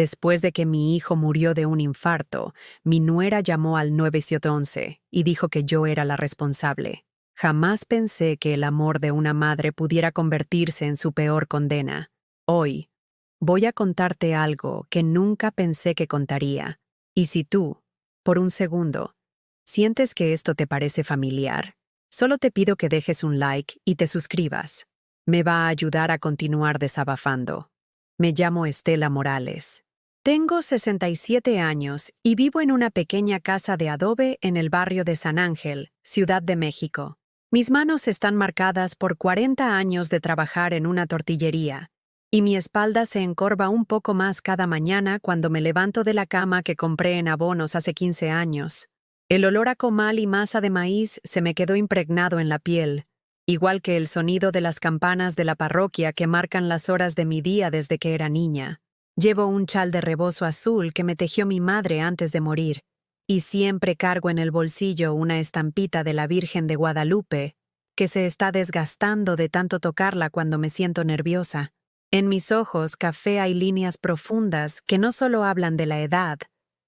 Después de que mi hijo murió de un infarto, mi nuera llamó al 911 y dijo que yo era la responsable. Jamás pensé que el amor de una madre pudiera convertirse en su peor condena. Hoy, voy a contarte algo que nunca pensé que contaría. Y si tú, por un segundo, sientes que esto te parece familiar, solo te pido que dejes un like y te suscribas. Me va a ayudar a continuar desabafando. Me llamo Estela Morales. Tengo 67 años y vivo en una pequeña casa de adobe en el barrio de San Ángel, Ciudad de México. Mis manos están marcadas por 40 años de trabajar en una tortillería, y mi espalda se encorva un poco más cada mañana cuando me levanto de la cama que compré en Abonos hace 15 años. El olor a comal y masa de maíz se me quedó impregnado en la piel, igual que el sonido de las campanas de la parroquia que marcan las horas de mi día desde que era niña. Llevo un chal de rebozo azul que me tejió mi madre antes de morir, y siempre cargo en el bolsillo una estampita de la Virgen de Guadalupe, que se está desgastando de tanto tocarla cuando me siento nerviosa. En mis ojos café hay líneas profundas que no solo hablan de la edad,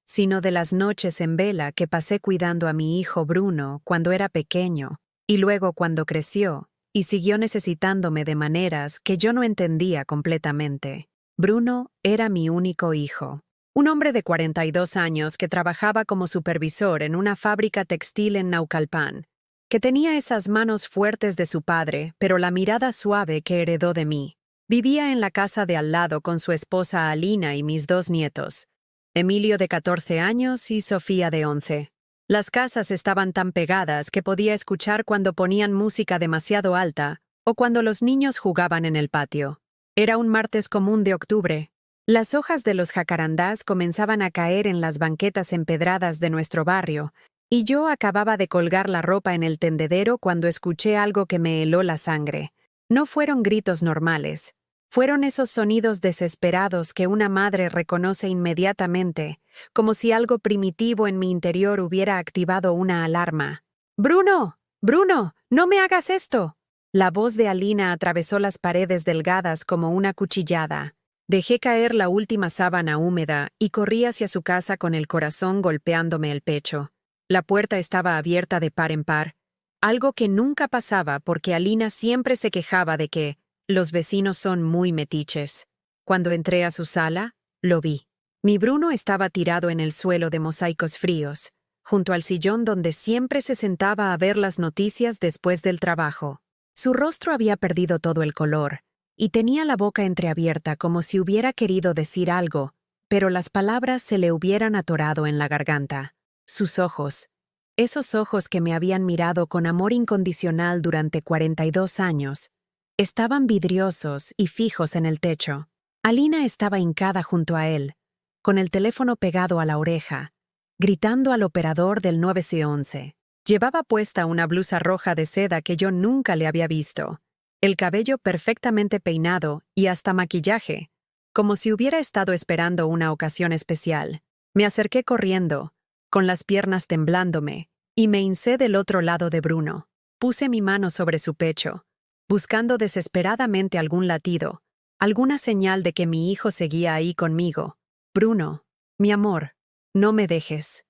sino de las noches en vela que pasé cuidando a mi hijo Bruno cuando era pequeño, y luego cuando creció, y siguió necesitándome de maneras que yo no entendía completamente. Bruno era mi único hijo. Un hombre de 42 años que trabajaba como supervisor en una fábrica textil en Naucalpan, que tenía esas manos fuertes de su padre, pero la mirada suave que heredó de mí. Vivía en la casa de al lado con su esposa Alina y mis 2 nietos, Emilio de 14 años y Sofía de 11. Las casas estaban tan pegadas que podía escuchar cuando ponían música demasiado alta o cuando los niños jugaban en el patio. Era un martes común de octubre. Las hojas de los jacarandás comenzaban a caer en las banquetas empedradas de nuestro barrio, y yo acababa de colgar la ropa en el tendedero cuando escuché algo que me heló la sangre. No fueron gritos normales. Fueron esos sonidos desesperados que una madre reconoce inmediatamente, como si algo primitivo en mi interior hubiera activado una alarma. ¡Bruno! ¡Bruno! ¡No me hagas esto! La voz de Alina atravesó las paredes delgadas como una cuchillada. Dejé caer la última sábana húmeda y corrí hacia su casa con el corazón golpeándome el pecho. La puerta estaba abierta de par en par, algo que nunca pasaba porque Alina siempre se quejaba de que los vecinos son muy metiches. Cuando entré a su sala, lo vi. Mi Bruno estaba tirado en el suelo de mosaicos fríos, junto al sillón donde siempre se sentaba a ver las noticias después del trabajo. Su rostro había perdido todo el color, y tenía la boca entreabierta como si hubiera querido decir algo, pero las palabras se le hubieran atorado en la garganta. Sus ojos, esos ojos que me habían mirado con amor incondicional durante 42 años, estaban vidriosos y fijos en el techo. Alina estaba hincada junto a él, con el teléfono pegado a la oreja, gritando al operador del 911. Llevaba puesta una blusa roja de seda que yo nunca le había visto, el cabello perfectamente peinado y hasta maquillaje, como si hubiera estado esperando una ocasión especial. Me acerqué corriendo, con las piernas temblándome, y me hincé del otro lado de Bruno. Puse mi mano sobre su pecho, buscando desesperadamente algún latido, alguna señal de que mi hijo seguía ahí conmigo. «Bruno, mi amor, no me dejes»,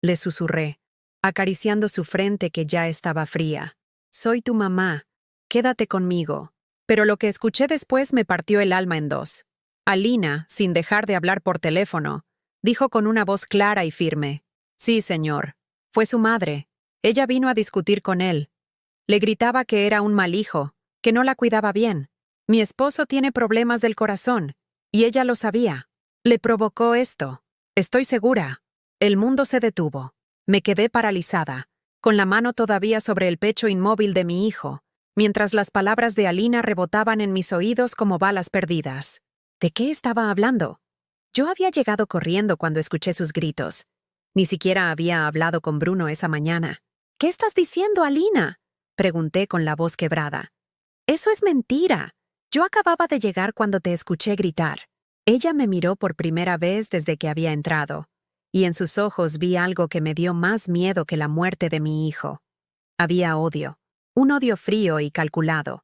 le susurré, acariciando su frente que ya estaba fría. «Soy tu mamá, quédate conmigo». Pero lo que escuché después me partió el alma en dos. Alina, sin dejar de hablar por teléfono, dijo con una voz clara y firme: «Sí, señor. Fue su madre. Ella vino a discutir con él. Le gritaba que era un mal hijo, que no la cuidaba bien. Mi esposo tiene problemas del corazón, y ella lo sabía. Le provocó esto. Estoy segura». El mundo se detuvo. Me quedé paralizada, con la mano todavía sobre el pecho inmóvil de mi hijo, mientras las palabras de Alina rebotaban en mis oídos como balas perdidas. ¿De qué estaba hablando? Yo había llegado corriendo cuando escuché sus gritos. Ni siquiera había hablado con Bruno esa mañana. «¿Qué estás diciendo, Alina?», pregunté con la voz quebrada. «Eso es mentira. Yo acababa de llegar cuando te escuché gritar». Ella me miró por primera vez desde que había entrado, y en sus ojos vi algo que me dio más miedo que la muerte de mi hijo. Había odio, un odio frío y calculado,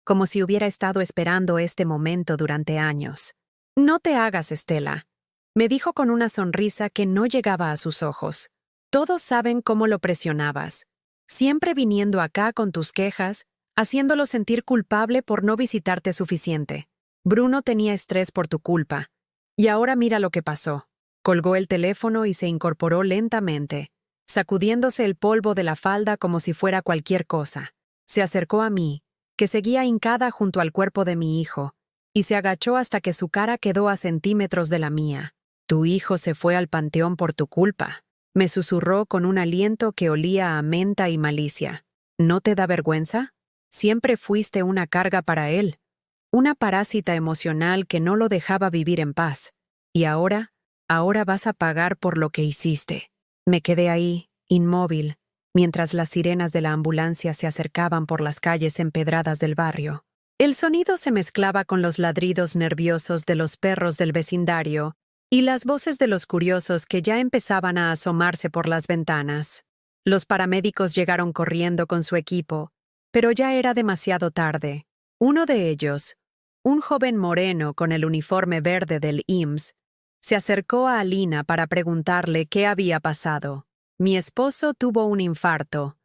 como si hubiera estado esperando este momento durante años. «No te hagas, Estela. Me dijo con una sonrisa que no llegaba a sus ojos. Todos saben cómo lo presionabas. Siempre viniendo acá con tus quejas, haciéndolo sentir culpable por no visitarte suficiente. Bruno tenía estrés por tu culpa. Y ahora mira lo que pasó. Colgó el teléfono y se incorporó lentamente, sacudiéndose el polvo de la falda como si fuera cualquier cosa. Se acercó a mí, que seguía hincada junto al cuerpo de mi hijo, y se agachó hasta que su cara quedó a centímetros de la mía. Tu hijo se fue al panteón por tu culpa, me susurró con un aliento que olía a menta y malicia. ¿No te da vergüenza? Siempre fuiste una carga para él, una parásita emocional que no lo dejaba vivir en paz. Y ahora vas a pagar por lo que hiciste. Me quedé ahí, inmóvil, mientras las sirenas de la ambulancia se acercaban por las calles empedradas del barrio. El sonido se mezclaba con los ladridos nerviosos de los perros del vecindario y las voces de los curiosos que ya empezaban a asomarse por las ventanas. Los paramédicos llegaron corriendo con su equipo, pero ya era demasiado tarde. Uno de ellos, un joven moreno con el uniforme verde del IMSS, se acercó a Alina para preguntarle qué había pasado. Mi esposo tuvo un infarto,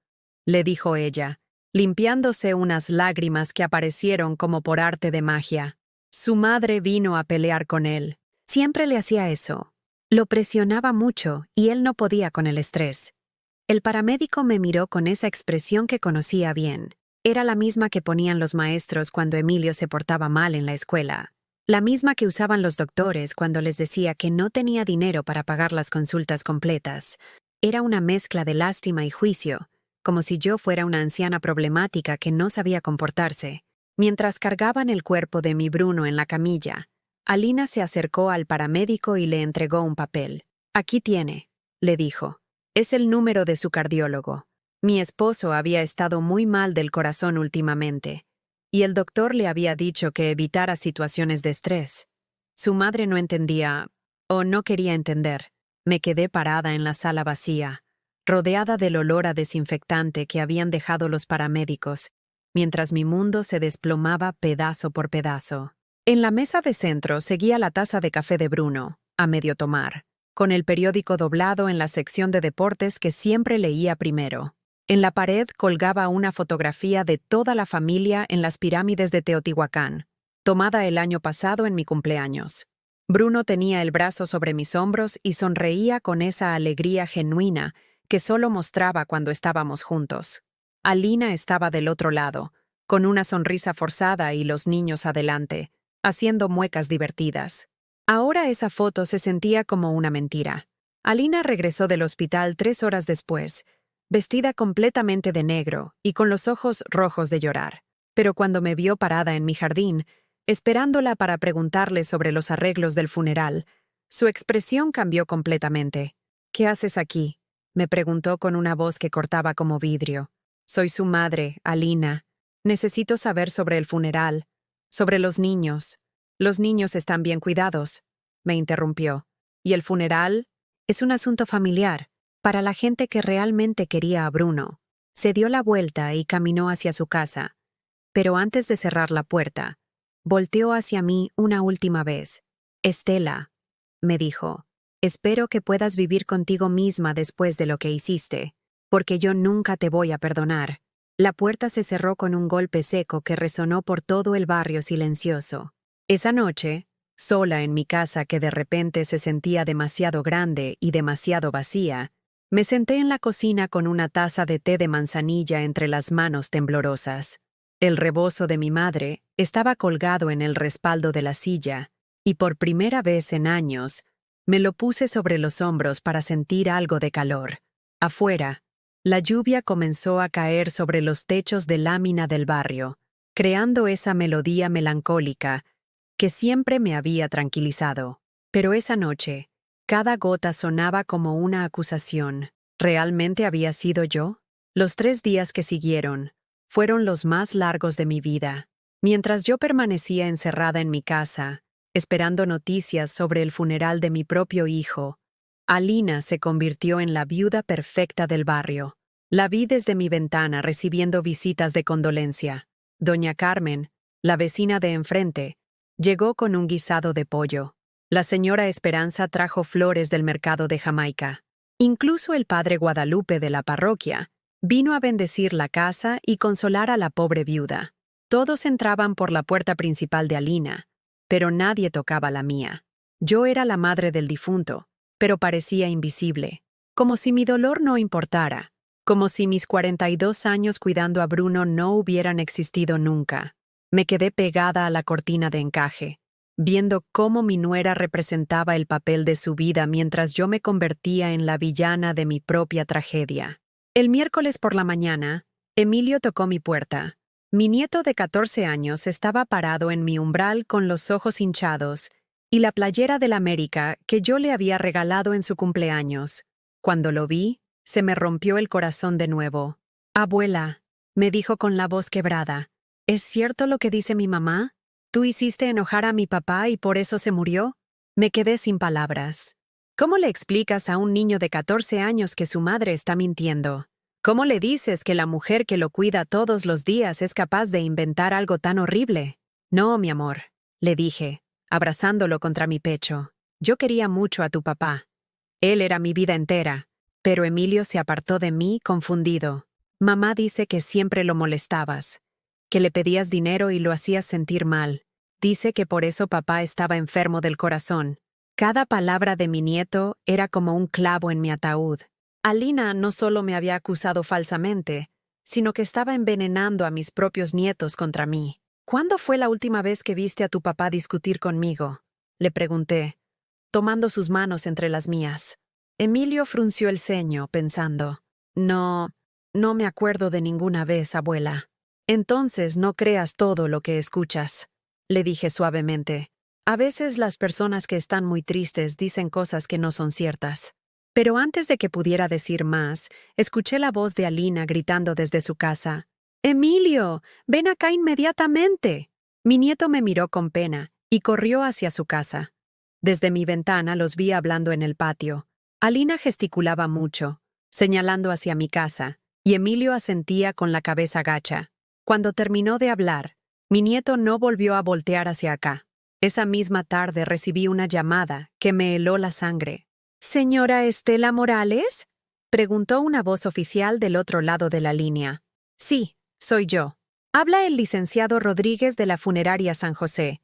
le dijo ella, limpiándose unas lágrimas que aparecieron como por arte de magia. Su madre vino a pelear con él. Siempre le hacía eso. Lo presionaba mucho y él no podía con el estrés. El paramédico me miró con esa expresión que conocía bien. Era la misma que ponían los maestros cuando Emilio se portaba mal en la escuela. La misma que usaban los doctores cuando les decía que no tenía dinero para pagar las consultas completas. Era una mezcla de lástima y juicio, como si yo fuera una anciana problemática que no sabía comportarse. Mientras cargaban el cuerpo de mi Bruno en la camilla, Alina se acercó al paramédico y le entregó un papel. Aquí tiene, le dijo. Es el número de su cardiólogo. Mi esposo había estado muy mal del corazón últimamente, y el doctor le había dicho que evitara situaciones de estrés. Su madre no entendía, o no quería entender. Me quedé parada en la sala vacía, rodeada del olor a desinfectante que habían dejado los paramédicos, mientras mi mundo se desplomaba pedazo por pedazo. En la mesa de centro seguía la taza de café de Bruno, a medio tomar, con el periódico doblado en la sección de deportes que siempre leía primero. En la pared colgaba una fotografía de toda la familia en las pirámides de Teotihuacán, tomada el año pasado en mi cumpleaños. Bruno tenía el brazo sobre mis hombros y sonreía con esa alegría genuina que solo mostraba cuando estábamos juntos. Alina estaba del otro lado, con una sonrisa forzada y los niños adelante, haciendo muecas divertidas. Ahora esa foto se sentía como una mentira. Alina regresó del hospital 3 horas después, vestida completamente de negro y con los ojos rojos de llorar. Pero cuando me vio parada en mi jardín, esperándola para preguntarle sobre los arreglos del funeral, su expresión cambió completamente. ¿Qué haces aquí?, me preguntó con una voz que cortaba como vidrio. Soy su madre, Alina. Necesito saber sobre el funeral, sobre los niños. Los niños están bien cuidados, me interrumpió. ¿Y el funeral? Es un asunto familiar, para la gente que realmente quería a Bruno. Se dio la vuelta y caminó hacia su casa. Pero antes de cerrar la puerta, volteó hacia mí una última vez. Estela, me dijo, espero que puedas vivir contigo misma después de lo que hiciste, porque yo nunca te voy a perdonar. La puerta se cerró con un golpe seco que resonó por todo el barrio silencioso. Esa noche, sola en mi casa que de repente se sentía demasiado grande y demasiado vacía, me senté en la cocina con una taza de té de manzanilla entre las manos temblorosas. El rebozo de mi madre estaba colgado en el respaldo de la silla, y por primera vez en años, me lo puse sobre los hombros para sentir algo de calor. Afuera, la lluvia comenzó a caer sobre los techos de lámina del barrio, creando esa melodía melancólica que siempre me había tranquilizado. Pero esa noche, cada gota sonaba como una acusación. ¿Realmente había sido yo? Los 3 días que siguieron fueron los más largos de mi vida. Mientras yo permanecía encerrada en mi casa, esperando noticias sobre el funeral de mi propio hijo, Alina se convirtió en la viuda perfecta del barrio. La vi desde mi ventana recibiendo visitas de condolencia. Doña Carmen, la vecina de enfrente, llegó con un guisado de pollo. La señora Esperanza trajo flores del mercado de Jamaica. Incluso el padre Guadalupe de la parroquia vino a bendecir la casa y consolar a la pobre viuda. Todos entraban por la puerta principal de Alina, pero nadie tocaba la mía. Yo era la madre del difunto, pero parecía invisible, como si mi dolor no importara, como si mis 42 años cuidando a Bruno no hubieran existido nunca. Me quedé pegada a la cortina de encaje, viendo cómo mi nuera representaba el papel de su vida mientras yo me convertía en la villana de mi propia tragedia. El miércoles por la mañana, Emilio tocó mi puerta. Mi nieto de 14 años estaba parado en mi umbral con los ojos hinchados y la playera del América que yo le había regalado en su cumpleaños. Cuando lo vi, se me rompió el corazón de nuevo. «Abuela», me dijo con la voz quebrada, «¿es cierto lo que dice mi mamá? ¿Tú hiciste enojar a mi papá y por eso se murió?» Me quedé sin palabras. ¿Cómo le explicas a un niño de 14 años que su madre está mintiendo? ¿Cómo le dices que la mujer que lo cuida todos los días es capaz de inventar algo tan horrible? No, mi amor, le dije, abrazándolo contra mi pecho. Yo quería mucho a tu papá. Él era mi vida entera. Pero Emilio se apartó de mí confundido. Mamá dice que siempre lo molestabas, que le pedías dinero y lo hacías sentir mal. Dice que por eso papá estaba enfermo del corazón. Cada palabra de mi nieto era como un clavo en mi ataúd. Alina no solo me había acusado falsamente, sino que estaba envenenando a mis propios nietos contra mí. ¿Cuándo fue la última vez que viste a tu papá discutir conmigo?, le pregunté, tomando sus manos entre las mías. Emilio frunció el ceño, pensando, no me acuerdo de ninguna vez, abuela. Entonces no creas todo lo que escuchas, le dije suavemente. A veces las personas que están muy tristes dicen cosas que no son ciertas. Pero antes de que pudiera decir más, escuché la voz de Alina gritando desde su casa. «¡Emilio! ¡Ven acá inmediatamente!». Mi nieto me miró con pena y corrió hacia su casa. Desde mi ventana los vi hablando en el patio. Alina gesticulaba mucho, señalando hacia mi casa, y Emilio asentía con la cabeza gacha. Cuando terminó de hablar, mi nieto no volvió a voltear hacia acá. Esa misma tarde recibí una llamada que me heló la sangre. «¿Señora Estela Morales?», preguntó una voz oficial del otro lado de la línea. «Sí, soy yo. Habla el licenciado Rodríguez de la funeraria San José.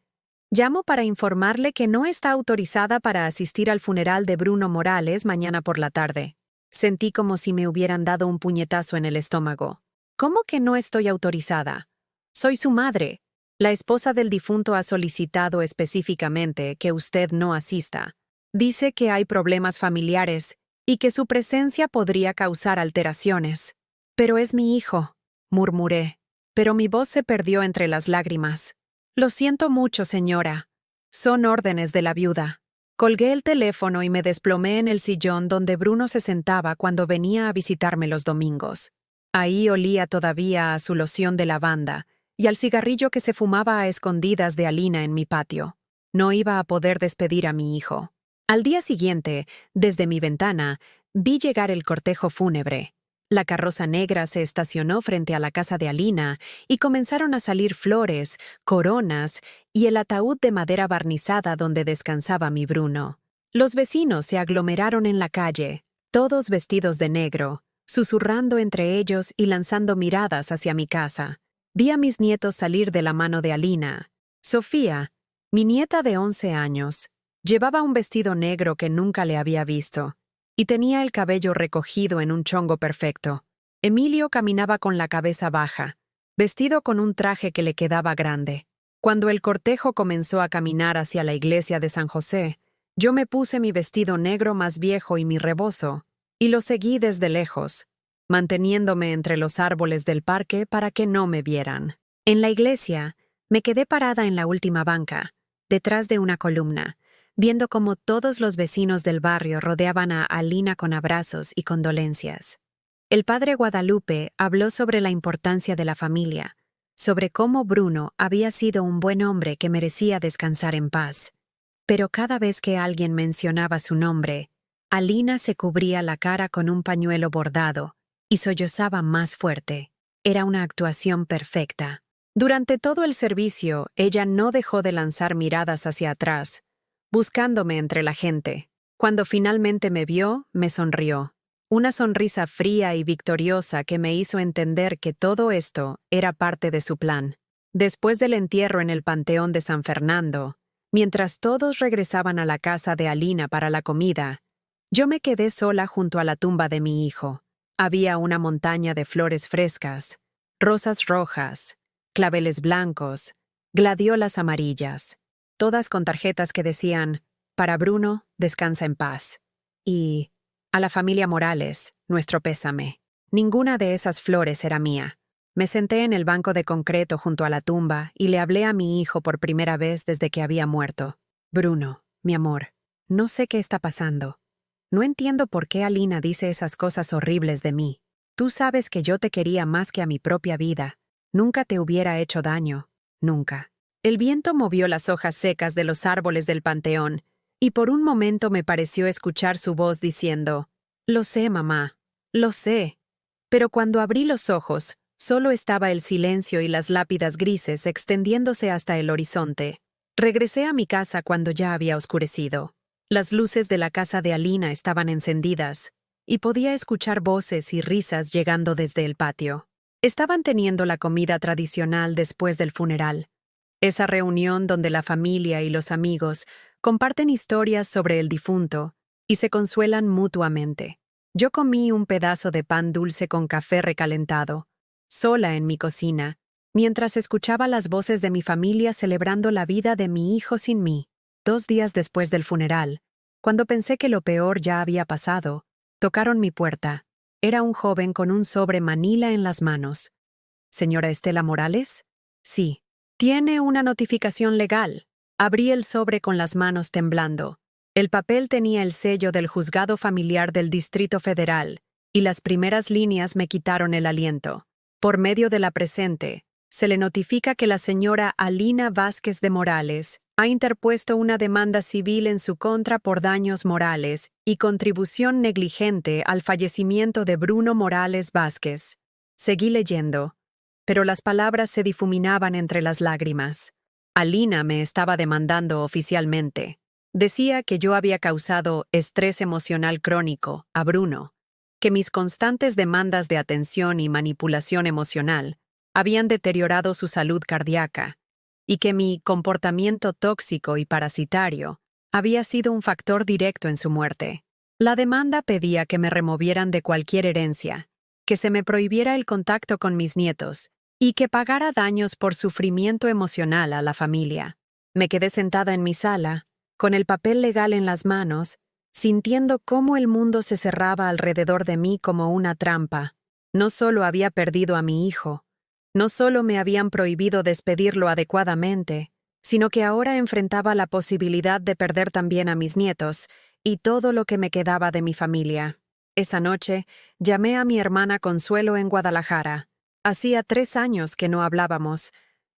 Llamo para informarle que no está autorizada para asistir al funeral de Bruno Morales mañana por la tarde». Sentí como si me hubieran dado un puñetazo en el estómago. «¿Cómo que no estoy autorizada? Soy su madre. La esposa del difunto ha solicitado específicamente que usted no asista. Dice que hay problemas familiares y que su presencia podría causar alteraciones». «Pero es mi hijo», murmuré, pero mi voz se perdió entre las lágrimas. «Lo siento mucho, señora. Son órdenes de la viuda». Colgué el teléfono y me desplomé en el sillón donde Bruno se sentaba cuando venía a visitarme los domingos. Ahí olía todavía a su loción de lavanda y al cigarrillo que se fumaba a escondidas de Alina en mi patio. No iba a poder despedir a mi hijo. Al día siguiente, desde mi ventana, vi llegar el cortejo fúnebre. La carroza negra se estacionó frente a la casa de Alina y comenzaron a salir flores, coronas y el ataúd de madera barnizada donde descansaba mi Bruno. Los vecinos se aglomeraron en la calle, todos vestidos de negro, susurrando entre ellos y lanzando miradas hacia mi casa. Vi a mis nietos salir de la mano de Alina. Sofía, mi nieta de 11 años, llevaba un vestido negro que nunca le había visto, y tenía el cabello recogido en un chongo perfecto. Emilio caminaba con la cabeza baja, vestido con un traje que le quedaba grande. Cuando el cortejo comenzó a caminar hacia la iglesia de San José, yo me puse mi vestido negro más viejo y mi rebozo, y lo seguí desde lejos, manteniéndome entre los árboles del parque para que no me vieran. En la iglesia, me quedé parada en la última banca, detrás de una columna, viendo cómo todos los vecinos del barrio rodeaban a Alina con abrazos y condolencias. El padre Guadalupe habló sobre la importancia de la familia, sobre cómo Bruno había sido un buen hombre que merecía descansar en paz. Pero cada vez que alguien mencionaba su nombre, Alina se cubría la cara con un pañuelo bordado y sollozaba más fuerte. Era una actuación perfecta. Durante todo el servicio, ella no dejó de lanzar miradas hacia atrás, buscándome entre la gente. Cuando finalmente me vio, me sonrió. Una sonrisa fría y victoriosa que me hizo entender que todo esto era parte de su plan. Después del entierro en el Panteón de San Fernando, mientras todos regresaban a la casa de Alina para la comida, yo me quedé sola junto a la tumba de mi hijo. Había una montaña de flores frescas, rosas rojas, claveles blancos, gladiolas amarillas, todas con tarjetas que decían: «Para Bruno, descansa en paz». Y «A la familia Morales, nuestro pésame». Ninguna de esas flores era mía. Me senté en el banco de concreto junto a la tumba y le hablé a mi hijo por primera vez desde que había muerto. «Bruno, mi amor, no sé qué está pasando. No entiendo por qué Alina dice esas cosas horribles de mí. Tú sabes que yo te quería más que a mi propia vida. Nunca te hubiera hecho daño. Nunca». El viento movió las hojas secas de los árboles del panteón, y por un momento me pareció escuchar su voz diciendo: «Lo sé, mamá, lo sé». Pero cuando abrí los ojos, solo estaba el silencio y las lápidas grises extendiéndose hasta el horizonte. Regresé a mi casa cuando ya había oscurecido. Las luces de la casa de Alina estaban encendidas, y podía escuchar voces y risas llegando desde el patio. Estaban teniendo la comida tradicional después del funeral. Esa reunión donde la familia y los amigos comparten historias sobre el difunto y se consuelan mutuamente. Yo comí un pedazo de pan dulce con café recalentado, sola en mi cocina, mientras escuchaba las voces de mi familia celebrando la vida de mi hijo sin mí. 2 días después del funeral, cuando pensé que lo peor ya había pasado, tocaron mi puerta. Era un joven con un sobre manila en las manos. «¿Señora Estela Morales?» «Sí». «Tiene una notificación legal». Abrí el sobre con las manos temblando. El papel tenía el sello del Juzgado Familiar del Distrito Federal, y las primeras líneas me quitaron el aliento. Por medio de la presente, se le notifica que la señora Alina Vázquez de Morales ha interpuesto una demanda civil en su contra por daños morales y contribución negligente al fallecimiento de Bruno Morales Vázquez. Seguí leyendo, pero las palabras se difuminaban entre las lágrimas. Alina me estaba demandando oficialmente. Decía que yo había causado estrés emocional crónico a Bruno, que mis constantes demandas de atención y manipulación emocional habían deteriorado su salud cardíaca, y que mi comportamiento tóxico y parasitario había sido un factor directo en su muerte. La demanda pedía que me removieran de cualquier herencia, que se me prohibiera el contacto con mis nietos, y que pagara daños por sufrimiento emocional a la familia. Me quedé sentada en mi sala, con el papel legal en las manos, sintiendo cómo el mundo se cerraba alrededor de mí como una trampa. No solo había perdido a mi hijo, no solo me habían prohibido despedirlo adecuadamente, sino que ahora enfrentaba la posibilidad de perder también a mis nietos y todo lo que me quedaba de mi familia. Esa noche, llamé a mi hermana Consuelo en Guadalajara. Hacía 3 años que no hablábamos,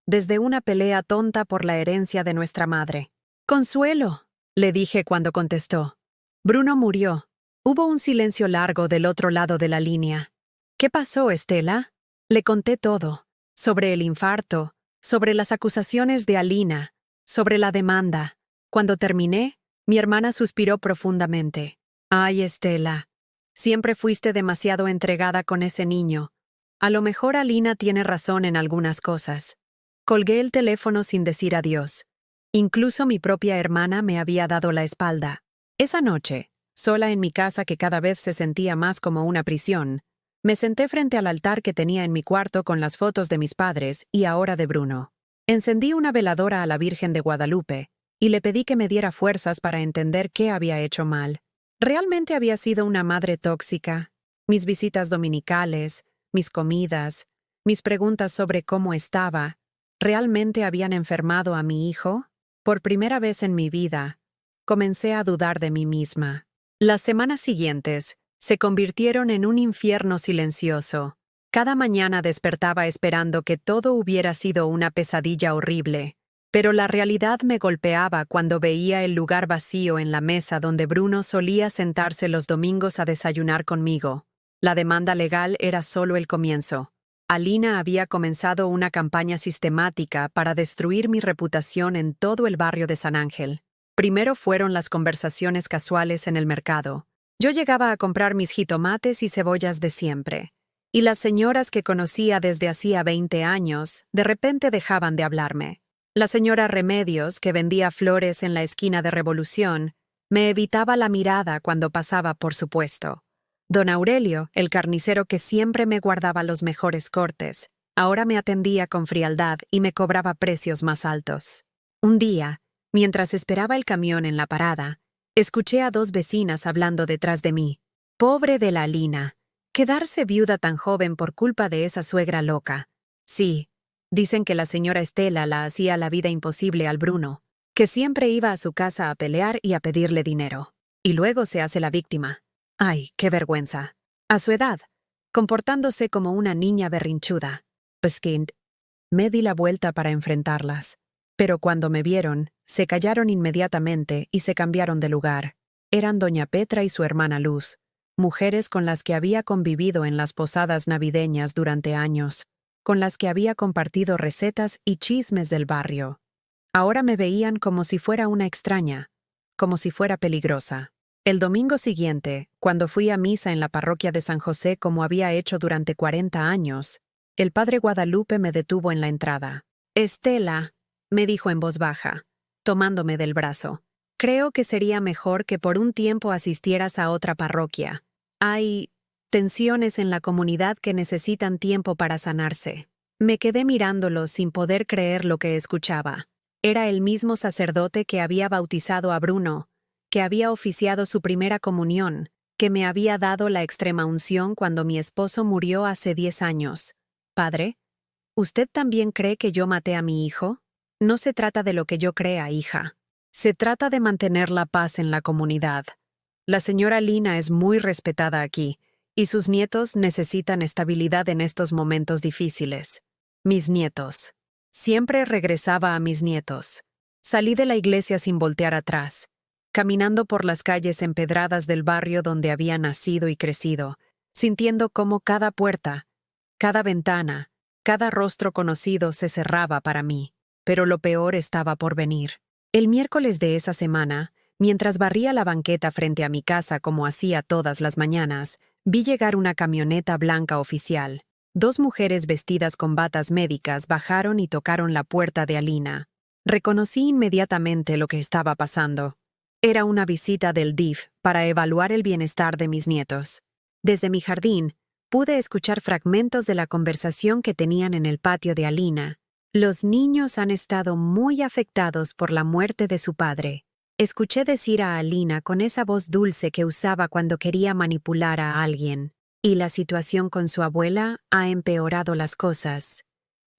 desde una pelea tonta por la herencia de nuestra madre. «Consuelo», le dije cuando contestó. «Bruno murió». Hubo un silencio largo del otro lado de la línea. «¿Qué pasó, Estela?» Le conté todo, sobre el infarto, sobre las acusaciones de Alina, sobre la demanda. Cuando terminé, mi hermana suspiró profundamente. «Ay, Estela, siempre fuiste demasiado entregada con ese niño. A lo mejor Alina tiene razón en algunas cosas». Colgué el teléfono sin decir adiós. Incluso mi propia hermana me había dado la espalda. Esa noche, sola en mi casa que cada vez se sentía más como una prisión, me senté frente al altar que tenía en mi cuarto con las fotos de mis padres y ahora de Bruno. Encendí una veladora a la Virgen de Guadalupe y le pedí que me diera fuerzas para entender qué había hecho mal. Realmente había sido una madre tóxica. Mis visitas dominicales, mis comidas, mis preguntas sobre cómo estaba, ¿realmente habían enfermado a mi hijo? Por primera vez en mi vida, comencé a dudar de mí misma. Las semanas siguientes se convirtieron en un infierno silencioso. Cada mañana despertaba esperando que todo hubiera sido una pesadilla horrible, pero la realidad me golpeaba cuando veía el lugar vacío en la mesa donde Bruno solía sentarse los domingos a desayunar conmigo. La demanda legal era solo el comienzo. Alina había comenzado una campaña sistemática para destruir mi reputación en todo el barrio de San Ángel. Primero fueron las conversaciones casuales en el mercado. Yo llegaba a comprar mis jitomates y cebollas de siempre, y las señoras que conocía desde hacía 20 años de repente dejaban de hablarme. La señora Remedios, que vendía flores en la esquina de Revolución, me evitaba la mirada cuando pasaba, por supuesto. Don Aurelio, el carnicero que siempre me guardaba los mejores cortes, ahora me atendía con frialdad y me cobraba precios más altos. Un día, mientras esperaba el camión en la parada, escuché a dos vecinas hablando detrás de mí. Pobre de la Lina, quedarse viuda tan joven por culpa de esa suegra loca. Sí, dicen que la señora Estela la hacía la vida imposible al Bruno, que siempre iba a su casa a pelear y a pedirle dinero. Y luego se hace la víctima. ¡Ay, qué vergüenza! A su edad, comportándose como una niña berrinchuda. Pues que me di la vuelta para enfrentarlas. Pero cuando me vieron, se callaron inmediatamente y se cambiaron de lugar. Eran doña Petra y su hermana Luz, mujeres con las que había convivido en las posadas navideñas durante años, con las que había compartido recetas y chismes del barrio. Ahora me veían como si fuera una extraña, como si fuera peligrosa. El domingo siguiente, cuando fui a misa en la parroquia de San José como había hecho durante 40 años, el padre Guadalupe me detuvo en la entrada. «Estela», me dijo en voz baja, tomándome del brazo, «creo que sería mejor que por un tiempo asistieras a otra parroquia. Hay tensiones en la comunidad que necesitan tiempo para sanarse». Me quedé mirándolo sin poder creer lo que escuchaba. Era el mismo sacerdote que había bautizado a Bruno, que había oficiado su primera comunión, que me había dado la extremaunción cuando mi esposo murió hace 10 años. «Padre, ¿usted también cree que yo maté a mi hijo?» «No se trata de lo que yo crea, hija. Se trata de mantener la paz en la comunidad. La señora Lina es muy respetada aquí, y sus nietos necesitan estabilidad en estos momentos difíciles. Mis nietos». Siempre regresaba a mis nietos. Salí de la iglesia sin voltear atrás, caminando por las calles empedradas del barrio donde había nacido y crecido, sintiendo cómo cada puerta, cada ventana, cada rostro conocido se cerraba para mí. Pero lo peor estaba por venir. El miércoles de esa semana, mientras barría la banqueta frente a mi casa como hacía todas las mañanas, vi llegar una camioneta blanca oficial. Dos mujeres vestidas con batas médicas bajaron y tocaron la puerta de Alina. Reconocí inmediatamente lo que estaba pasando. Era una visita del DIF para evaluar el bienestar de mis nietos. Desde mi jardín, pude escuchar fragmentos de la conversación que tenían en el patio de Alina. «Los niños han estado muy afectados por la muerte de su padre», escuché decir a Alina con esa voz dulce que usaba cuando quería manipular a alguien. «Y la situación con su abuela ha empeorado las cosas.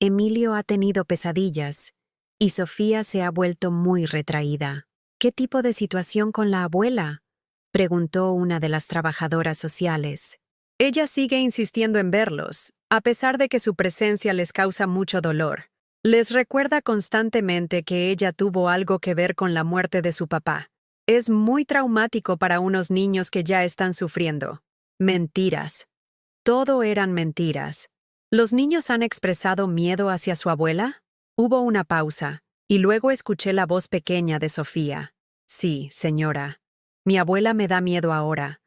Emilio ha tenido pesadillas, y Sofía se ha vuelto muy retraída». «¿Qué tipo de situación con la abuela?», preguntó una de las trabajadoras sociales. «Ella sigue insistiendo en verlos, a pesar de que su presencia les causa mucho dolor. Les recuerda constantemente que ella tuvo algo que ver con la muerte de su papá. Es muy traumático para unos niños que ya están sufriendo». Mentiras. Todo eran mentiras. ¿Los niños han expresado miedo hacia su abuela? Hubo una pausa, y luego escuché la voz pequeña de Sofía. «Sí, señora. Mi abuela me da miedo ahora.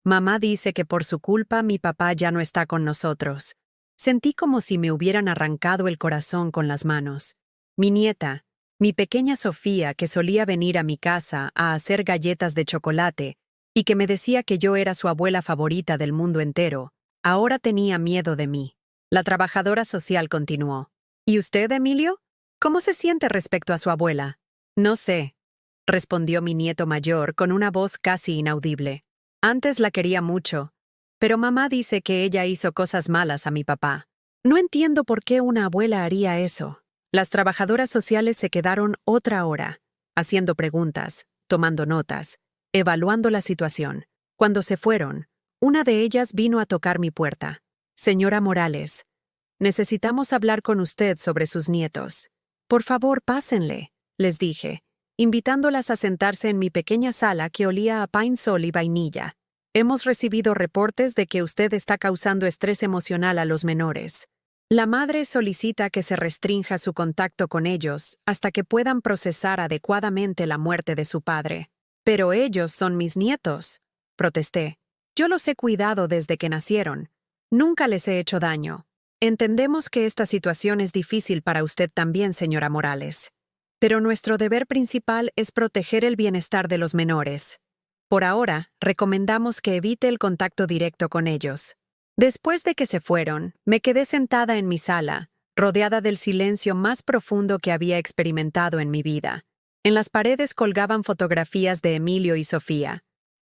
Mamá dice que por su culpa mi papá ya no está con nosotros». Sentí como si me hubieran arrancado el corazón con las manos. Mi nieta, mi pequeña Sofía, que solía venir a mi casa a hacer galletas de chocolate y que me decía que yo era su abuela favorita del mundo entero, ahora tenía miedo de mí. La trabajadora social continuó. «¿Y usted, Emilio? ¿Cómo se siente respecto a su abuela?» «No sé», respondió mi nieto mayor con una voz casi inaudible. «Antes la quería mucho, pero mamá dice que ella hizo cosas malas a mi papá. No entiendo por qué una abuela haría eso». Las trabajadoras sociales se quedaron otra hora, haciendo preguntas, tomando notas, evaluando la situación. Cuando se fueron, una de ellas vino a tocar mi puerta. «Señora Morales, necesitamos hablar con usted sobre sus nietos. Por favor, pásenle», les dije, invitándolas a sentarse en mi pequeña sala que olía a pine sol y vainilla. «Hemos recibido reportes de que usted está causando estrés emocional a los menores. La madre solicita que se restrinja su contacto con ellos hasta que puedan procesar adecuadamente la muerte de su padre. Pero ellos son mis nietos, protesté. Yo los he cuidado desde que nacieron. Nunca les he hecho daño. Entendemos que esta situación es difícil para usted también, señora Morales. Pero nuestro deber principal es proteger el bienestar de los menores. Por ahora, recomendamos que evite el contacto directo con ellos. Después de que se fueron, me quedé sentada en mi sala, rodeada del silencio más profundo que había experimentado en mi vida. En las paredes colgaban fotografías de Emilio y Sofía.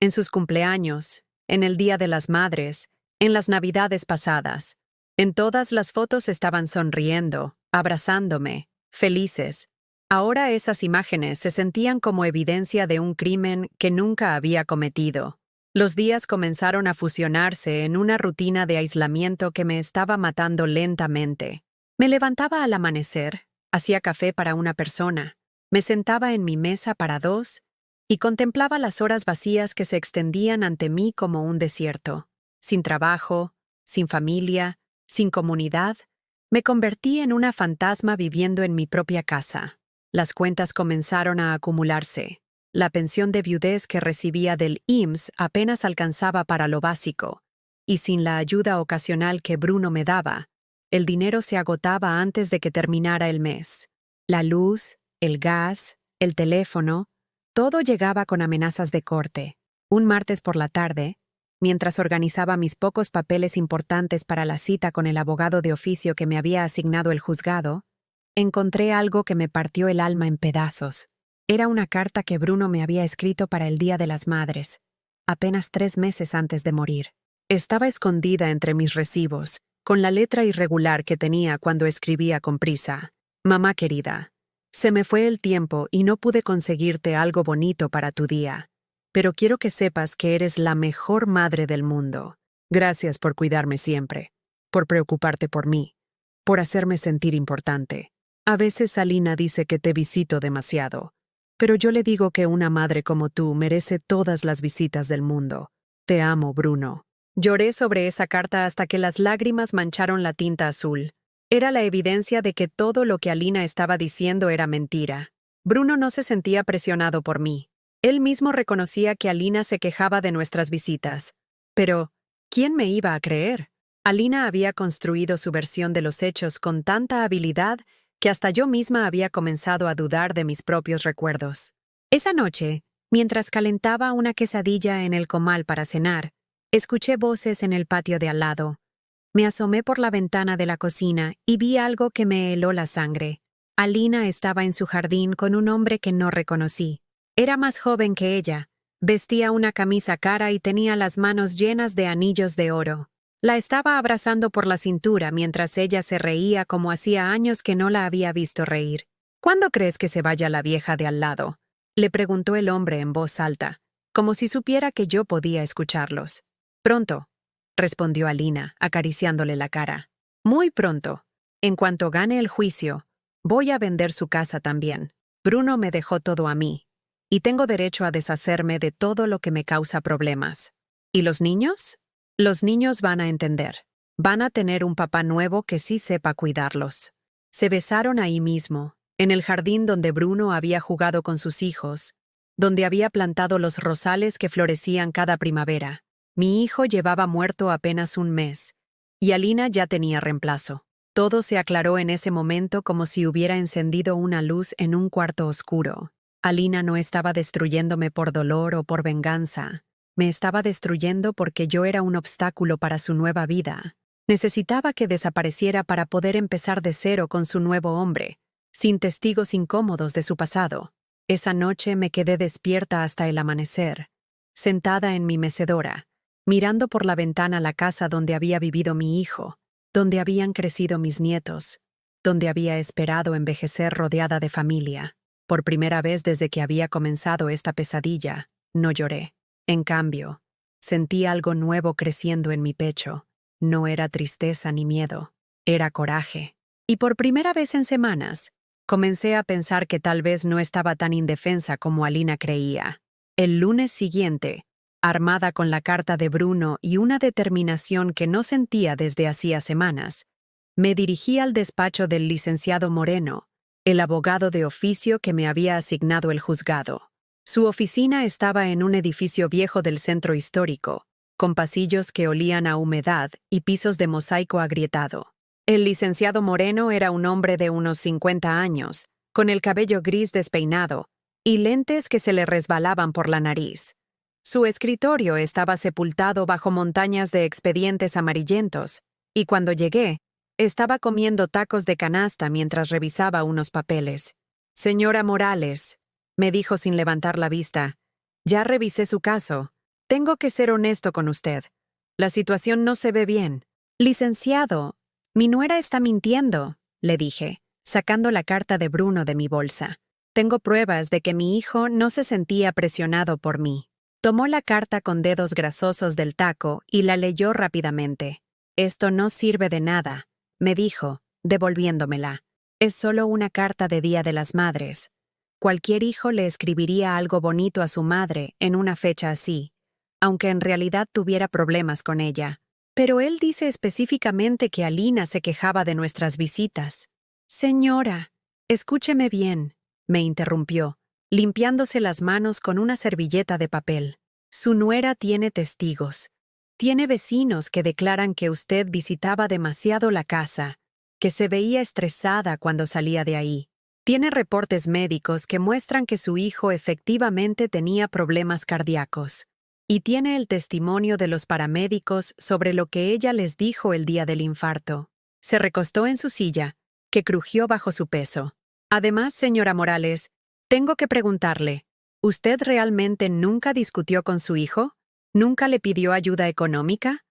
En sus cumpleaños, en el Día de las Madres, en las Navidades pasadas. En todas las fotos estaban sonriendo, abrazándome, felices. Ahora esas imágenes se sentían como evidencia de un crimen que nunca había cometido. Los días comenzaron a fusionarse en una rutina de aislamiento que me estaba matando lentamente. Me levantaba al amanecer, hacía café para una persona, me sentaba en mi mesa para dos y contemplaba las horas vacías que se extendían ante mí como un desierto. Sin trabajo, sin familia, sin comunidad, me convertí en una fantasma viviendo en mi propia casa. Las cuentas comenzaron a acumularse. La pensión de viudez que recibía del IMSS apenas alcanzaba para lo básico, y sin la ayuda ocasional que Bruno me daba, el dinero se agotaba antes de que terminara el mes. La luz, el gas, el teléfono, todo llegaba con amenazas de corte. Un martes por la tarde, mientras organizaba mis pocos papeles importantes para la cita con el abogado de oficio que me había asignado el juzgado, encontré algo que me partió el alma en pedazos. Era una carta que Bruno me había escrito para el Día de las Madres, apenas 3 meses antes de morir. Estaba escondida entre mis recibos, con la letra irregular que tenía cuando escribía con prisa. Mamá querida, se me fue el tiempo y no pude conseguirte algo bonito para tu día, pero quiero que sepas que eres la mejor madre del mundo. Gracias por cuidarme siempre, por preocuparte por mí, por hacerme sentir importante. A veces Alina dice que te visito demasiado, pero yo le digo que una madre como tú merece todas las visitas del mundo. Te amo, Bruno. Lloré sobre esa carta hasta que las lágrimas mancharon la tinta azul. Era la evidencia de que todo lo que Alina estaba diciendo era mentira. Bruno no se sentía presionado por mí. Él mismo reconocía que Alina se quejaba de nuestras visitas. Pero, ¿quién me iba a creer? Alina había construido su versión de los hechos con tanta habilidad que hasta yo misma había comenzado a dudar de mis propios recuerdos. Esa noche, mientras calentaba una quesadilla en el comal para cenar, escuché voces en el patio de al lado. Me asomé por la ventana de la cocina y vi algo que me heló la sangre. Alina estaba en su jardín con un hombre que no reconocí. Era más joven que ella, vestía una camisa cara y tenía las manos llenas de anillos de oro. La estaba abrazando por la cintura mientras ella se reía como hacía años que no la había visto reír. ¿Cuándo crees que se vaya la vieja de al lado?, le preguntó el hombre en voz alta, como si supiera que yo podía escucharlos. Pronto, respondió Alina, acariciándole la cara. Muy pronto. En cuanto gane el juicio, voy a vender su casa también. Bruno me dejó todo a mí, y tengo derecho a deshacerme de todo lo que me causa problemas. ¿Y los niños? Los niños van a entender. Van a tener un papá nuevo que sí sepa cuidarlos. Se besaron ahí mismo, en el jardín donde Bruno había jugado con sus hijos, donde había plantado los rosales que florecían cada primavera. Mi hijo llevaba muerto apenas un mes, y Alina ya tenía reemplazo. Todo se aclaró en ese momento como si hubiera encendido una luz en un cuarto oscuro. Alina no estaba destruyéndome por dolor o por venganza. Me estaba destruyendo porque yo era un obstáculo para su nueva vida. Necesitaba que desapareciera para poder empezar de cero con su nuevo hombre, sin testigos incómodos de su pasado. Esa noche me quedé despierta hasta el amanecer, sentada en mi mecedora, mirando por la ventana la casa donde había vivido mi hijo, donde habían crecido mis nietos, donde había esperado envejecer rodeada de familia. Por primera vez desde que había comenzado esta pesadilla, no lloré. En cambio, sentí algo nuevo creciendo en mi pecho. No era tristeza ni miedo, era coraje. Y por primera vez en semanas, comencé a pensar que tal vez no estaba tan indefensa como Alina creía. El lunes siguiente, armada con la carta de Bruno y una determinación que no sentía desde hacía semanas, Me dirigí al despacho del licenciado Moreno, el abogado de oficio que me había asignado el juzgado. Su oficina estaba en un edificio viejo del centro histórico, con pasillos que olían a humedad y pisos de mosaico agrietado. El licenciado Moreno era un hombre de unos 50 años, con el cabello gris despeinado y lentes que se le resbalaban por la nariz. Su escritorio estaba sepultado bajo montañas de expedientes amarillentos, y cuando llegué, estaba comiendo tacos de canasta mientras revisaba unos papeles. «Señora Morales», me dijo sin levantar la vista, «ya revisé su caso. Tengo que ser honesto con usted. La situación no se ve bien». «Licenciado, mi nuera está mintiendo», le dije, sacando la carta de Bruno de mi bolsa. «Tengo pruebas de que mi hijo no se sentía presionado por mí». Tomó la carta con dedos grasosos del taco y la leyó rápidamente. «Esto no sirve de nada», me dijo, devolviéndomela. «Es solo una carta de Día de las Madres. Cualquier hijo le escribiría algo bonito a su madre en una fecha así, aunque en realidad tuviera problemas con ella. Pero él dice específicamente que Alina se quejaba de nuestras visitas». «Señora, escúcheme bien», me interrumpió, limpiándose las manos con una servilleta de papel. «Su nuera tiene testigos. Tiene vecinos que declaran que usted visitaba demasiado la casa, que se veía estresada cuando salía de ahí. Tiene reportes médicos que muestran que su hijo efectivamente tenía problemas cardíacos. Y tiene el testimonio de los paramédicos sobre lo que ella les dijo el día del infarto». Se recostó en su silla, que crujió bajo su peso. «Además, señora Morales, tengo que preguntarle, ¿usted realmente nunca discutió con su hijo? ¿Nunca le pidió ayuda económica?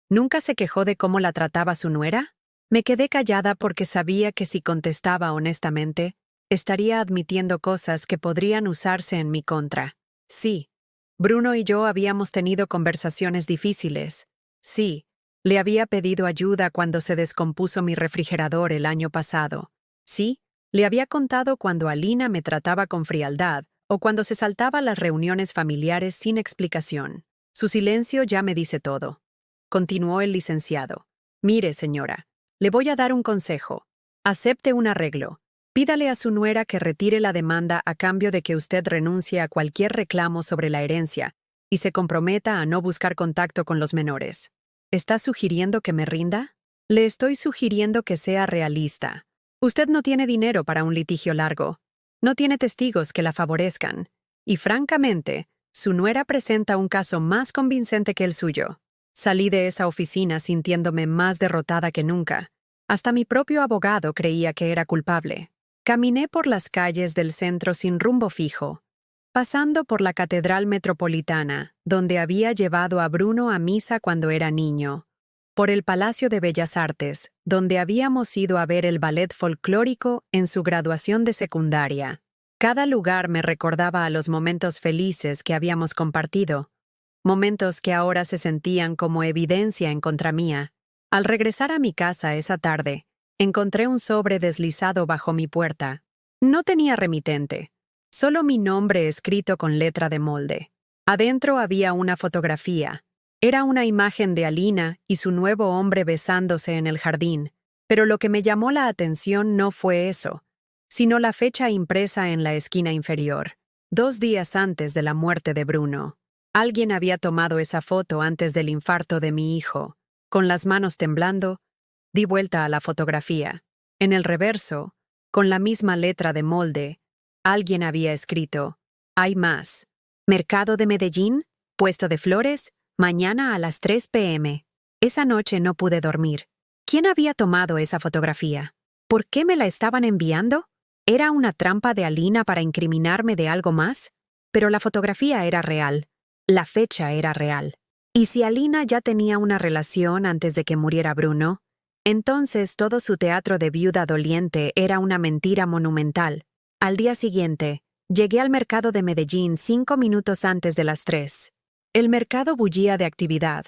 ¿Nunca se quejó de cómo la trataba su nuera?» Me quedé callada porque sabía que si contestaba honestamente, estaría admitiendo cosas que podrían usarse en mi contra. Sí, Bruno y yo habíamos tenido conversaciones difíciles. Sí, le había pedido ayuda cuando se descompuso mi refrigerador el año pasado. Sí, le había contado cuando Alina me trataba con frialdad o cuando se saltaba las reuniones familiares sin explicación. Su silencio ya me dice todo. Continuó el licenciado. «Mire, señora, le voy a dar un consejo. Acepte un arreglo. Pídale a su nuera que retire la demanda a cambio de que usted renuncie a cualquier reclamo sobre la herencia y se comprometa a no buscar contacto con los menores». ¿Está sugiriendo que me rinda? Le estoy sugiriendo que sea realista. Usted no tiene dinero para un litigio largo. No tiene testigos que la favorezcan. Y francamente, su nuera presenta un caso más convincente que el suyo. Salí de esa oficina sintiéndome más derrotada que nunca. Hasta mi propio abogado creía que era culpable. Caminé por las calles del centro sin rumbo fijo, pasando por la Catedral Metropolitana, donde había llevado a Bruno a misa cuando era niño, por el Palacio de Bellas Artes, donde habíamos ido a ver el ballet folclórico en su graduación de secundaria. Cada lugar me recordaba a los momentos felices que habíamos compartido, momentos que ahora se sentían como evidencia en contra mía. Al regresar a mi casa esa tarde, encontré un sobre deslizado bajo mi puerta. No tenía remitente, solo mi nombre escrito con letra de molde. Adentro había una fotografía. Era una imagen de Alina y su nuevo hombre besándose en el jardín, pero lo que me llamó la atención no fue eso, sino la fecha impresa en la esquina inferior, 2 días antes de la muerte de Bruno. Alguien había tomado esa foto antes del infarto de mi hijo. Con las manos temblando, di vuelta a la fotografía. En el reverso, con la misma letra de molde, alguien había escrito: «Hay más. Mercado de Medellín, puesto de flores, mañana a las 3 p.m». Esa noche no pude dormir. ¿Quién había tomado esa fotografía? ¿Por qué me la estaban enviando? ¿Era una trampa de Alina para incriminarme de algo más? Pero la fotografía era real. La fecha era real. Y si Alina ya tenía una relación antes de que muriera Bruno, entonces todo su teatro de viuda doliente era una mentira monumental. Al día siguiente, llegué al mercado de Medellín 5 minutos antes de las 3. El mercado bullía de actividad.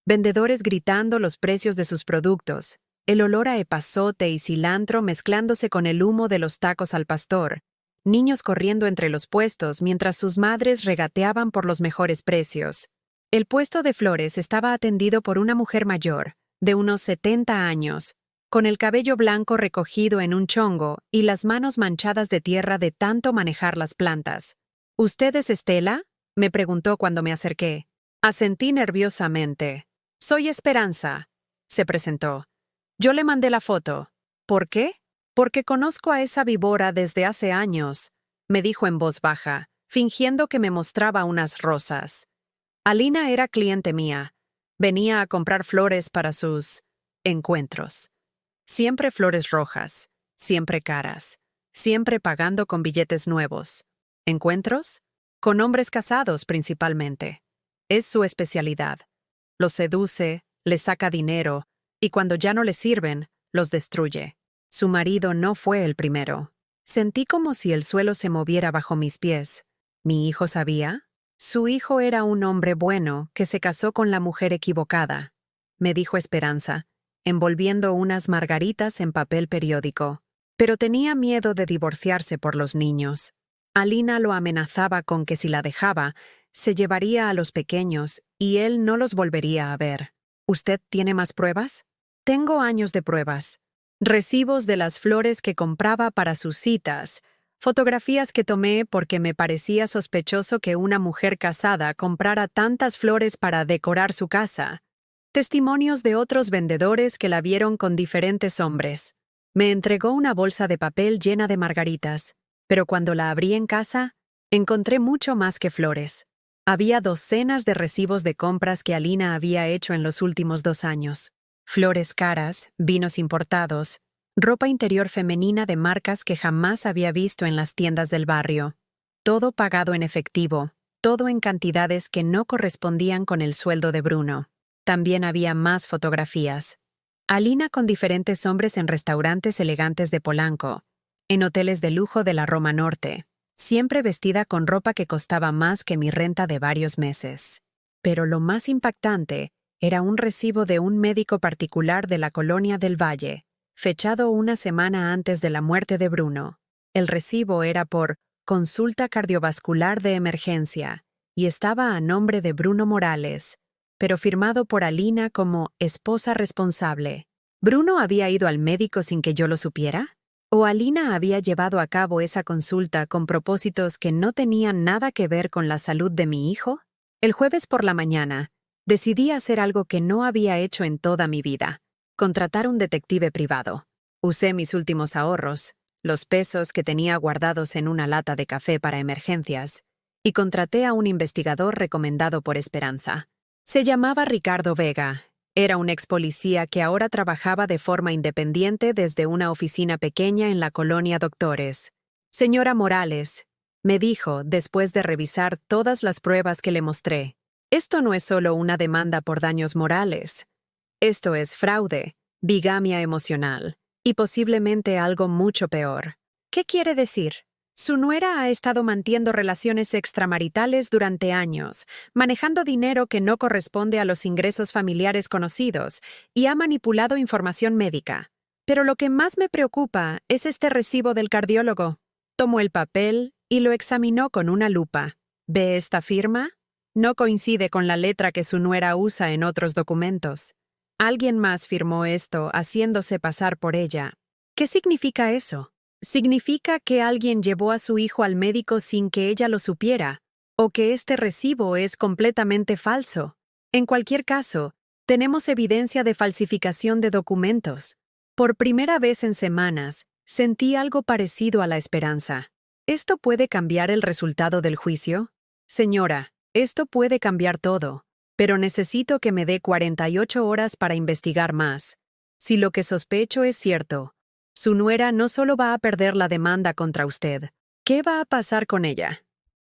Vendedores gritando los precios de sus productos, el olor a epazote y cilantro mezclándose con el humo de los tacos al pastor, niños corriendo entre los puestos mientras sus madres regateaban por los mejores precios. El puesto de flores estaba atendido por una mujer mayor, de unos 70 años, con el cabello blanco recogido en un chongo y las manos manchadas de tierra de tanto manejar las plantas. ¿Usted es Estela?, me preguntó cuando me acerqué. Asentí nerviosamente. Soy Esperanza, se presentó. Yo le mandé la foto. ¿Por qué? Porque conozco a esa víbora desde hace años, me dijo en voz baja, fingiendo que me mostraba unas rosas. Alina era cliente mía. Venía a comprar flores para sus encuentros. Siempre flores rojas, siempre caras, siempre pagando con billetes nuevos. ¿Encuentros? Con hombres casados principalmente. Es su especialidad. Los seduce, les saca dinero, y cuando ya no les sirven, los destruye. Su marido no fue el primero. Sentí como si el suelo se moviera bajo mis pies. ¿Mi hijo sabía? Su hijo era un hombre bueno que se casó con la mujer equivocada, me dijo Esperanza, envolviendo unas margaritas en papel periódico. Pero tenía miedo de divorciarse por los niños. Alina lo amenazaba con que si la dejaba, se llevaría a los pequeños y él no los volvería a ver. ¿Usted tiene más pruebas? Tengo años de pruebas. Recibos de las flores que compraba para sus citas, fotografías que tomé porque me parecía sospechoso que una mujer casada comprara tantas flores para decorar su casa, testimonios de otros vendedores que la vieron con diferentes hombres. Me entregó una bolsa de papel llena de margaritas, pero cuando la abrí en casa, encontré mucho más que flores. Había docenas de recibos de compras que Alina había hecho en los últimos 2 años. Flores caras, vinos importados, ropa interior femenina de marcas que jamás había visto en las tiendas del barrio. Todo pagado en efectivo, todo en cantidades que no correspondían con el sueldo de Bruno. También había más fotografías. Alina con diferentes hombres en restaurantes elegantes de Polanco, en hoteles de lujo de la Roma Norte, siempre vestida con ropa que costaba más que mi renta de varios meses. Pero lo más impactante era un recibo de un médico particular de la Colonia del Valle, fechado una semana antes de la muerte de Bruno. El recibo era por consulta cardiovascular de emergencia y estaba a nombre de Bruno Morales, pero firmado por Alina como esposa responsable. ¿Bruno había ido al médico sin que yo lo supiera? ¿O Alina había llevado a cabo esa consulta con propósitos que no tenían nada que ver con la salud de mi hijo? El jueves por la mañana, decidí hacer algo que no había hecho en toda mi vida: contratar un detective privado. Usé mis últimos ahorros, los pesos que tenía guardados en una lata de café para emergencias, y contraté a un investigador recomendado por Esperanza. Se llamaba Ricardo Vega. Era un ex policía que ahora trabajaba de forma independiente desde una oficina pequeña en la colonia Doctores. Señora Morales, me dijo después de revisar todas las pruebas que le mostré, esto no es solo una demanda por daños morales. Esto es fraude, bigamia emocional y posiblemente algo mucho peor. ¿Qué quiere decir? Su nuera ha estado manteniendo relaciones extramaritales durante años, manejando dinero que no corresponde a los ingresos familiares conocidos y ha manipulado información médica. Pero lo que más me preocupa es este recibo del cardiólogo. Tomó el papel y lo examinó con una lupa. ¿Ve esta firma? No coincide con la letra que su nuera usa en otros documentos. Alguien más firmó esto haciéndose pasar por ella. ¿Qué significa eso? ¿Significa que alguien llevó a su hijo al médico sin que ella lo supiera, o que este recibo es completamente falso? En cualquier caso, tenemos evidencia de falsificación de documentos. Por primera vez en semanas, sentí algo parecido a la esperanza. ¿Esto puede cambiar el resultado del juicio? Señora, esto puede cambiar todo, pero necesito que me dé 48 horas para investigar más. Si lo que sospecho es cierto, su nuera no solo va a perder la demanda contra usted. ¿Qué va a pasar con ella?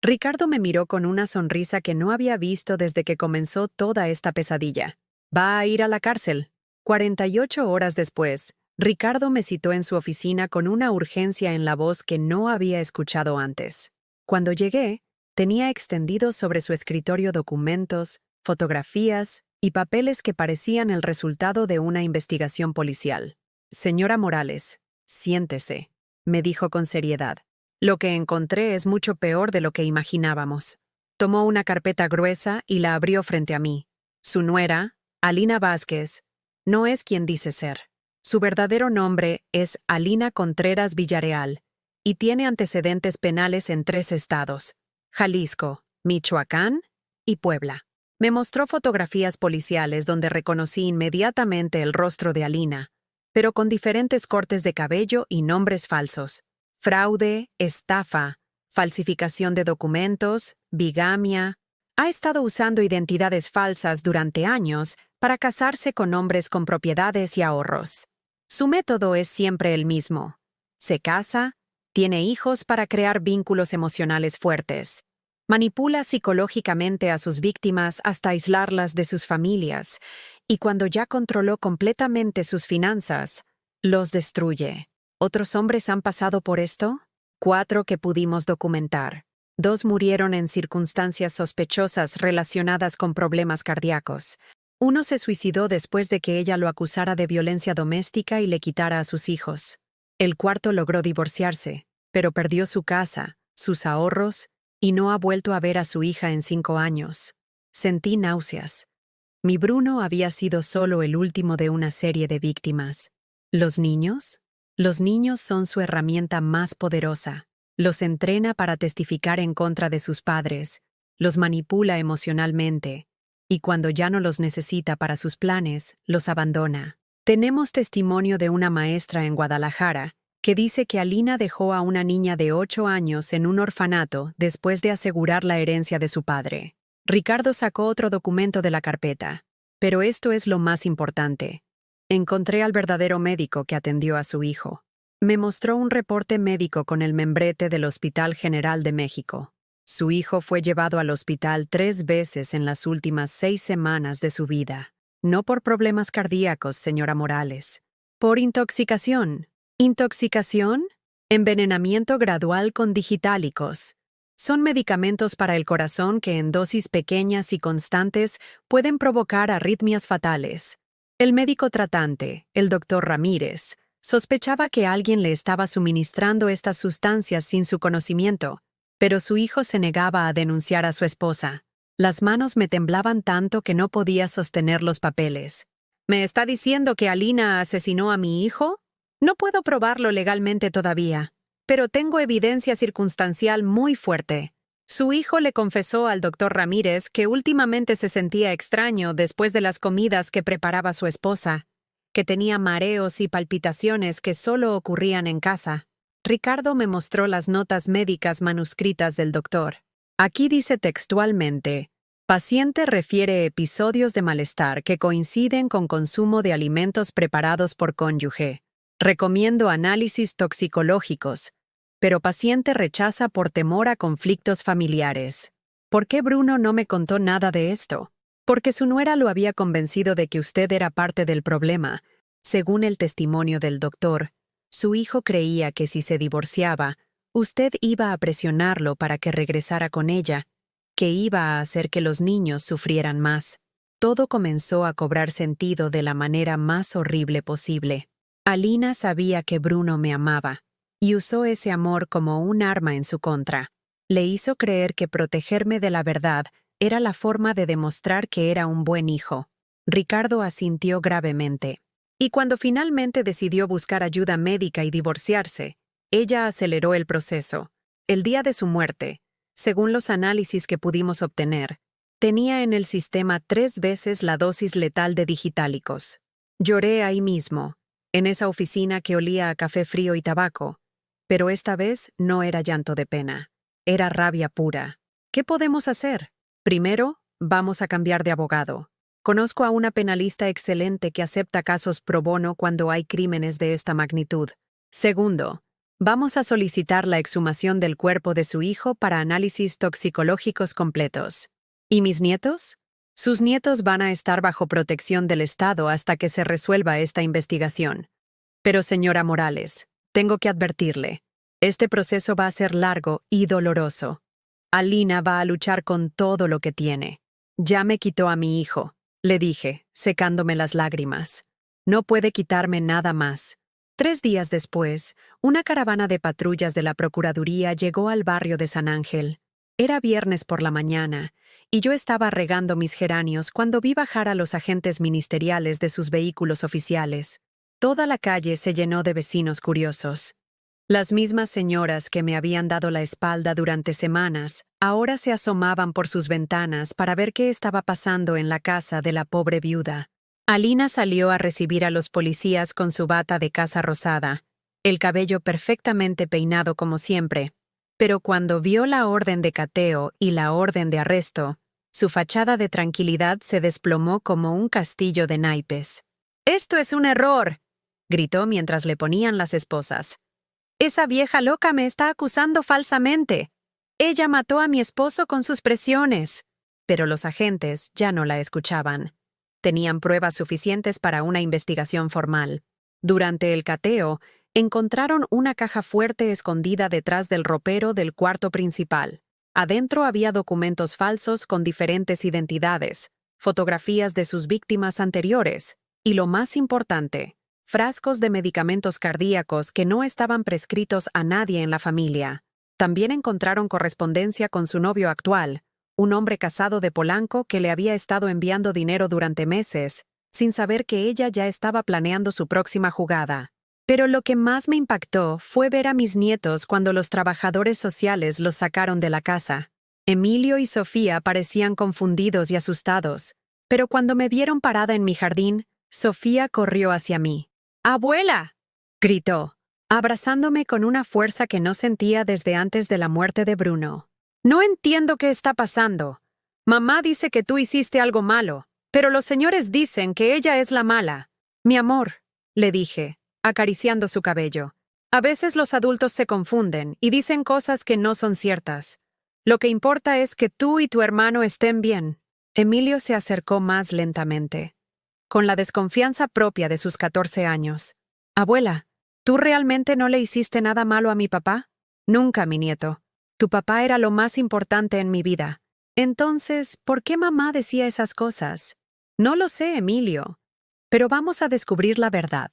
Ricardo me miró con una sonrisa que no había visto desde que comenzó toda esta pesadilla. Va a ir a la cárcel. 48 horas después, Ricardo me citó en su oficina con una urgencia en la voz que no había escuchado antes. Cuando llegué, tenía extendidos sobre su escritorio documentos, fotografías y papeles que parecían el resultado de una investigación policial. Señora Morales, siéntese, me dijo con seriedad. Lo que encontré es mucho peor de lo que imaginábamos. Tomó una carpeta gruesa y la abrió frente a mí. Su nuera, Alina Vázquez, no es quien dice ser. Su verdadero nombre es Alina Contreras Villarreal y tiene antecedentes penales en 3 estados: Jalisco, Michoacán y Puebla. Me mostró fotografías policiales donde reconocí inmediatamente el rostro de Alina, pero con diferentes cortes de cabello y nombres falsos: fraude, estafa, falsificación de documentos, bigamia. Ha estado usando identidades falsas durante años para casarse con hombres con propiedades y ahorros. Su método es siempre el mismo. Se casa, tiene hijos para crear vínculos emocionales fuertes. Manipula psicológicamente a sus víctimas hasta aislarlas de sus familias, y cuando ya controló completamente sus finanzas, los destruye. ¿Otros hombres han pasado por esto? 4 que pudimos documentar. 2 murieron en circunstancias sospechosas relacionadas con problemas cardíacos. 1 se suicidó después de que ella lo acusara de violencia doméstica y le quitara a sus hijos. El 4 logró divorciarse, pero perdió su casa, sus ahorros, y no ha vuelto a ver a su hija en 5 años. Sentí náuseas. Mi Bruno había sido solo el último de una serie de víctimas. ¿Los niños? Los niños son su herramienta más poderosa. Los entrena para testificar en contra de sus padres, los manipula emocionalmente, y cuando ya no los necesita para sus planes, los abandona. Tenemos testimonio de una maestra en Guadalajara que dice que Alina dejó a una niña de 8 años en un orfanato después de asegurar la herencia de su padre. Ricardo sacó otro documento de la carpeta, pero esto es lo más importante. Encontré al verdadero médico que atendió a su hijo. Me mostró un reporte médico con el membrete del Hospital General de México. Su hijo fue llevado al hospital 3 veces en las últimas 6 semanas de su vida. No por problemas cardíacos, señora Morales. Por intoxicación. ¿Intoxicación? Envenenamiento gradual con digitálicos. Son medicamentos para el corazón que en dosis pequeñas y constantes pueden provocar arritmias fatales. El médico tratante, el doctor Ramírez, sospechaba que alguien le estaba suministrando estas sustancias sin su conocimiento, pero su hijo se negaba a denunciar a su esposa. Las manos me temblaban tanto que no podía sostener los papeles. ¿Me está diciendo que Alina asesinó a mi hijo? No puedo probarlo legalmente todavía, pero tengo evidencia circunstancial muy fuerte. Su hijo le confesó al doctor Ramírez que últimamente se sentía extraño después de las comidas que preparaba su esposa, que tenía mareos y palpitaciones que solo ocurrían en casa. Ricardo me mostró las notas médicas manuscritas del doctor. Aquí dice textualmente: paciente refiere episodios de malestar que coinciden con consumo de alimentos preparados por cónyuge. Recomiendo análisis toxicológicos, pero paciente rechaza por temor a conflictos familiares. ¿Por qué Bruno no me contó nada de esto? Porque su nuera lo había convencido de que usted era parte del problema. Según el testimonio del doctor, su hijo creía que si se divorciaba, usted iba a presionarlo para que regresara con ella, que iba a hacer que los niños sufrieran más. Todo comenzó a cobrar sentido de la manera más horrible posible. Alina sabía que Bruno me amaba, y usó ese amor como un arma en su contra. Le hizo creer que protegerme de la verdad era la forma de demostrar que era un buen hijo. Ricardo asintió gravemente. Y cuando finalmente decidió buscar ayuda médica y divorciarse, ella aceleró el proceso. El día de su muerte, según los análisis que pudimos obtener, tenía en el sistema 3 veces la dosis letal de digitálicos. Lloré ahí mismo, en esa oficina que olía a café frío y tabaco, pero esta vez no era llanto de pena, era rabia pura. ¿Qué podemos hacer? Primero, vamos a cambiar de abogado. Conozco a una penalista excelente que acepta casos pro bono cuando hay crímenes de esta magnitud. Segundo, vamos a solicitar la exhumación del cuerpo de su hijo para análisis toxicológicos completos. ¿Y mis nietos? Sus nietos van a estar bajo protección del Estado hasta que se resuelva esta investigación. Pero, señora Morales, tengo que advertirle, este proceso va a ser largo y doloroso. Alina va a luchar con todo lo que tiene. Ya me quitó a mi hijo, le dije, secándome las lágrimas. No puede quitarme nada más. 3 días después, una caravana de patrullas de la Procuraduría llegó al barrio de San Ángel. Era viernes por la mañana, y yo estaba regando mis geranios cuando vi bajar a los agentes ministeriales de sus vehículos oficiales. Toda la calle se llenó de vecinos curiosos. Las mismas señoras que me habían dado la espalda durante semanas, ahora se asomaban por sus ventanas para ver qué estaba pasando en la casa de la pobre viuda. Alina salió a recibir a los policías con su bata de casa rosada, el cabello perfectamente peinado como siempre, pero cuando vio la orden de cateo y la orden de arresto, su fachada de tranquilidad se desplomó como un castillo de naipes. «¡Esto es un error!», gritó mientras le ponían las esposas. «Esa vieja loca me está acusando falsamente. Ella mató a mi esposo con sus presiones». Pero los agentes ya no la escuchaban. Tenían pruebas suficientes para una investigación formal. Durante el cateo, encontraron una caja fuerte escondida detrás del ropero del cuarto principal. Adentro había documentos falsos con diferentes identidades, fotografías de sus víctimas anteriores y, lo más importante, frascos de medicamentos cardíacos que no estaban prescritos a nadie en la familia. También encontraron correspondencia con su novio actual, un hombre casado de Polanco que le había estado enviando dinero durante meses, sin saber que ella ya estaba planeando su próxima jugada. Pero lo que más me impactó fue ver a mis nietos cuando los trabajadores sociales los sacaron de la casa. Emilio y Sofía parecían confundidos y asustados, pero cuando me vieron parada en mi jardín, Sofía corrió hacia mí. «¡Abuela!», gritó, abrazándome con una fuerza que no sentía desde antes de la muerte de Bruno. «No entiendo qué está pasando. Mamá dice que tú hiciste algo malo, pero los señores dicen que ella es la mala». «Mi amor», le dije, acariciando su cabello. «A veces los adultos se confunden y dicen cosas que no son ciertas. Lo que importa es que tú y tu hermano estén bien». Emilio se acercó más lentamente, con la desconfianza propia de sus 14 años. «Abuela, ¿tú realmente no le hiciste nada malo a mi papá?» «Nunca, mi nieto. Tu papá era lo más importante en mi vida». «Entonces, ¿por qué mamá decía esas cosas?» «No lo sé, Emilio. Pero vamos a descubrir la verdad».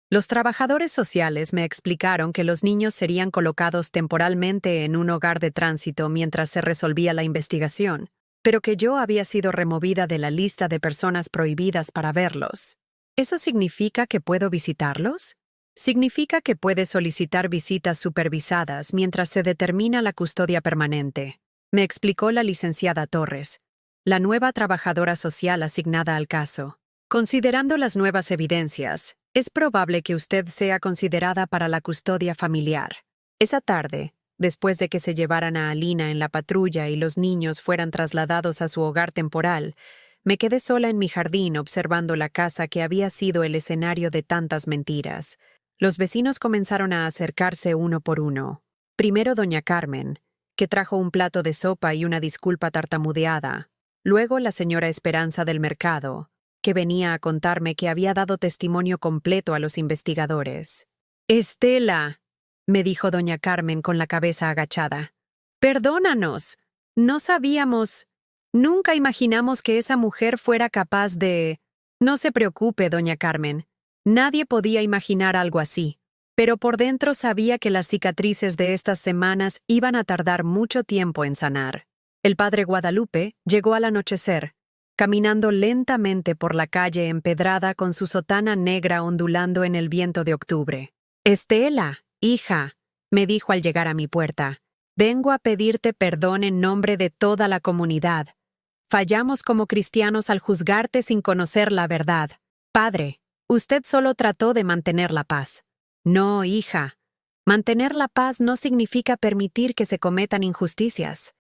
Los trabajadores sociales me explicaron que los niños serían colocados temporalmente en un hogar de tránsito mientras se resolvía la investigación, pero que yo había sido removida de la lista de personas prohibidas para verlos. ¿Eso significa que puedo visitarlos? Significa que puede solicitar visitas supervisadas mientras se determina la custodia permanente, me explicó la licenciada Torres, la nueva trabajadora social asignada al caso. Considerando las nuevas evidencias, es probable que usted sea considerada para la custodia familiar. Esa tarde, después de que se llevaran a Alina en la patrulla y los niños fueran trasladados a su hogar temporal, me quedé sola en mi jardín observando la casa que había sido el escenario de tantas mentiras. Los vecinos comenzaron a acercarse uno por uno. Primero doña Carmen, que trajo un plato de sopa y una disculpa tartamudeada. Luego la señora Esperanza del mercado, que venía a contarme que había dado testimonio completo a los investigadores. «Estela», me dijo doña Carmen con la cabeza agachada. «Perdónanos. No sabíamos. Nunca imaginamos que esa mujer fuera capaz de...». «No se preocupe, doña Carmen. Nadie podía imaginar algo así. Pero por dentro sabía que las cicatrices de estas semanas iban a tardar mucho tiempo en sanar». El padre Guadalupe llegó al anochecer, caminando lentamente por la calle empedrada con su sotana negra ondulando en el viento de octubre. «Estela, hija», me dijo al llegar a mi puerta, «vengo a pedirte perdón en nombre de toda la comunidad. Fallamos como cristianos al juzgarte sin conocer la verdad. Padre, usted solo trató de mantener la paz». «No, hija. Mantener la paz no significa permitir que se cometan injusticias.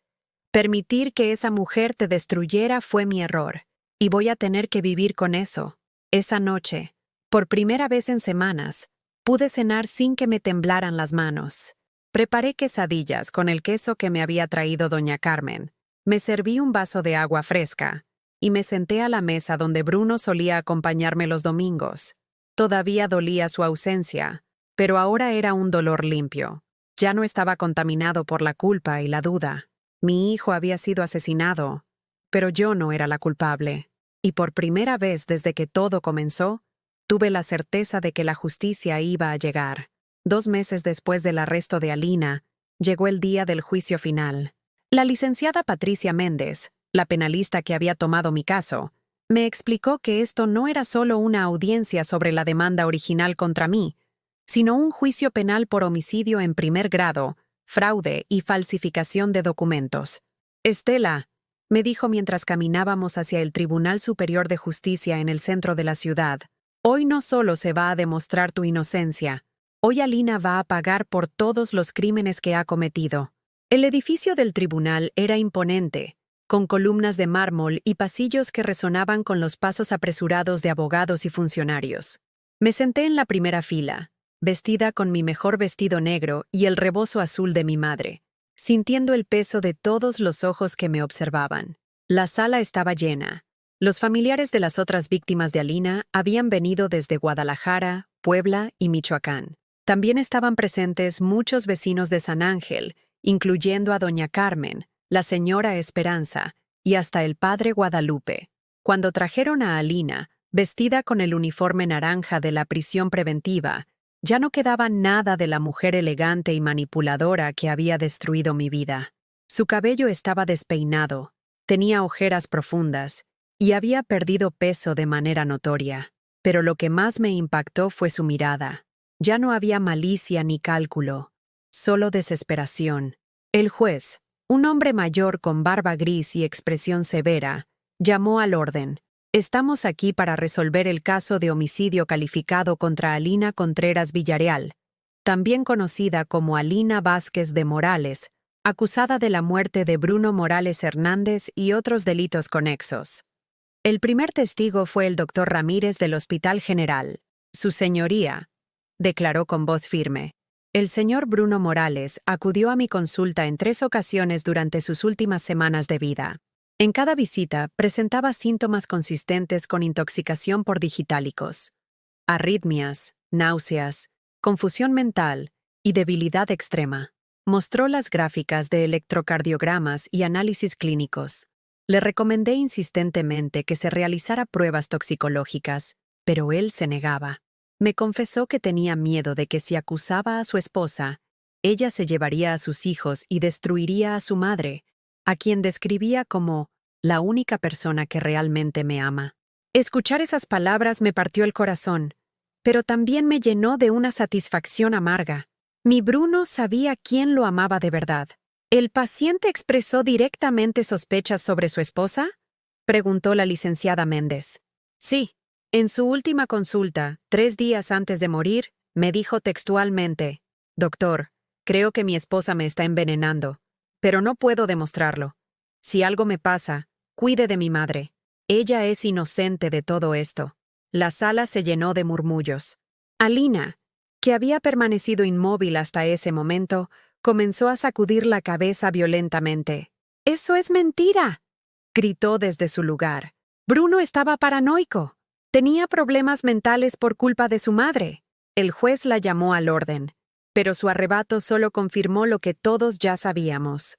Permitir que esa mujer te destruyera fue mi error, y voy a tener que vivir con eso». Esa noche, por primera vez en semanas, pude cenar sin que me temblaran las manos. Preparé quesadillas con el queso que me había traído doña Carmen. Me serví un vaso de agua fresca, y me senté a la mesa donde Bruno solía acompañarme los domingos. Todavía dolía su ausencia, pero ahora era un dolor limpio. Ya no estaba contaminado por la culpa y la duda. Mi hijo había sido asesinado, pero yo no era la culpable. Y por primera vez desde que todo comenzó, tuve la certeza de que la justicia iba a llegar. 2 meses después del arresto de Alina, llegó el día del juicio final. La licenciada Patricia Méndez, la penalista que había tomado mi caso, Me explicó que esto no era solo una audiencia sobre la demanda original contra mí, sino un juicio penal por homicidio en primer grado, fraude y falsificación de documentos. Estela, me dijo mientras caminábamos hacia el Tribunal Superior de Justicia en el centro de la ciudad, hoy no solo se va a demostrar tu inocencia, hoy Alina va a pagar por todos los crímenes que ha cometido. El edificio del tribunal era imponente, con columnas de mármol y pasillos que resonaban con los pasos apresurados de abogados y funcionarios. Me senté en la primera fila, vestida con mi mejor vestido negro y el rebozo azul de mi madre, sintiendo el peso de todos los ojos que me observaban. La sala estaba llena. Los familiares de las otras víctimas de Alina habían venido desde Guadalajara, Puebla y Michoacán. También estaban presentes muchos vecinos de San Ángel, incluyendo a doña Carmen, la señora Esperanza y hasta el padre Guadalupe. Cuando trajeron a Alina, vestida con el uniforme naranja de la prisión preventiva, ya no quedaba nada de la mujer elegante y manipuladora que había destruido mi vida. Su cabello estaba despeinado, tenía ojeras profundas y había perdido peso de manera notoria. Pero lo que más me impactó fue su mirada. Ya no había malicia ni cálculo, solo desesperación. El juez, un hombre mayor con barba gris y expresión severa, llamó al orden. Estamos aquí para resolver el caso de homicidio calificado contra Alina Contreras Villarreal, también conocida como Alina Vázquez de Morales, acusada de la muerte de Bruno Morales Hernández y otros delitos conexos. El primer testigo fue el doctor Ramírez del Hospital General. Su señoría, declaró con voz firme. El señor Bruno Morales acudió a mi consulta en 3 ocasiones durante sus últimas semanas de vida. En cada visita presentaba síntomas consistentes con intoxicación por digitálicos, arritmias, náuseas, confusión mental y debilidad extrema. Mostró las gráficas de electrocardiogramas y análisis clínicos. Le recomendé insistentemente que se realizara pruebas toxicológicas, pero él se negaba. Me confesó que tenía miedo de que si acusaba a su esposa, ella se llevaría a sus hijos y destruiría a su madre, a quien describía como la única persona que realmente me ama. Escuchar esas palabras me partió el corazón, pero también me llenó de una satisfacción amarga. Mi Bruno sabía quién lo amaba de verdad. ¿El paciente expresó directamente sospechas sobre su esposa?, preguntó la licenciada Méndez. Sí. En su última consulta, 3 días antes de morir, me dijo textualmente: «Doctor, creo que mi esposa me está envenenando, pero no puedo demostrarlo. Si algo me pasa, cuide de mi madre. Ella es inocente de todo esto». La sala se llenó de murmullos. Alina, que había permanecido inmóvil hasta ese momento, comenzó a sacudir la cabeza violentamente. «¡Eso es mentira!», gritó desde su lugar. «Bruno estaba paranoico. Tenía problemas mentales por culpa de su madre». El juez la llamó al orden, pero su arrebato solo confirmó lo que todos ya sabíamos.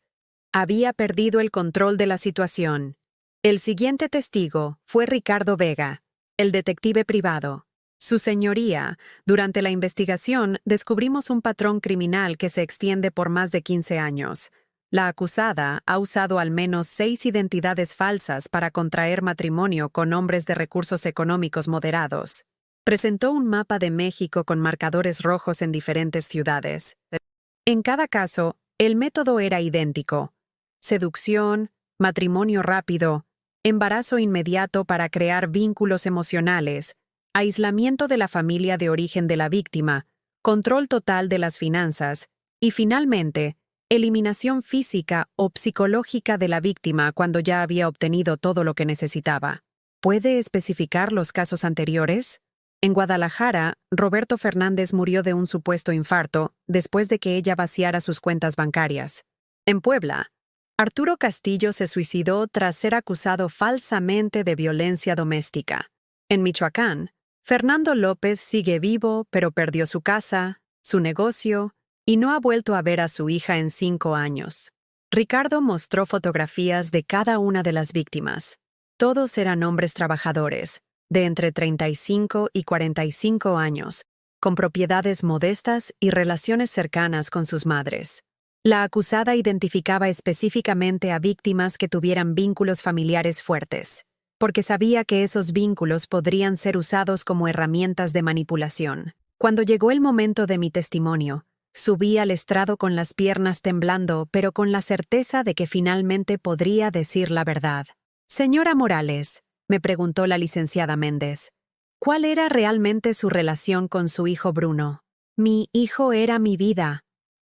Había perdido el control de la situación. El siguiente testigo fue Ricardo Vega, el detective privado. Su señoría, durante la investigación descubrimos un patrón criminal que se extiende por más de 15 años. La acusada ha usado al menos 6 identidades falsas para contraer matrimonio con hombres de recursos económicos moderados. Presentó un mapa de México con marcadores rojos en diferentes ciudades. En cada caso, el método era idéntico: seducción, matrimonio rápido, embarazo inmediato para crear vínculos emocionales, aislamiento de la familia de origen de la víctima, control total de las finanzas y, finalmente, eliminación física o psicológica de la víctima cuando ya había obtenido todo lo que necesitaba. ¿Puede especificar los casos anteriores? En Guadalajara, Roberto Fernández murió de un supuesto infarto después de que ella vaciara sus cuentas bancarias. En Puebla, Arturo Castillo se suicidó tras ser acusado falsamente de violencia doméstica. En Michoacán, Fernando López sigue vivo, pero perdió su casa, su negocio, y no ha vuelto a ver a su hija en 5 años. Ricardo mostró fotografías de cada una de las víctimas. Todos eran hombres trabajadores, de entre 35 y 45 años, con propiedades modestas y relaciones cercanas con sus madres. La acusada identificaba específicamente a víctimas que tuvieran vínculos familiares fuertes. porque sabía que esos vínculos podrían ser usados como herramientas de manipulación. Cuando llegó el momento de mi testimonio, subí al estrado con las piernas temblando, pero con la certeza de que finalmente podría decir la verdad. Señora Morales, me preguntó la licenciada Méndez, ¿cuál era realmente su relación con su hijo Bruno? Mi hijo era mi vida,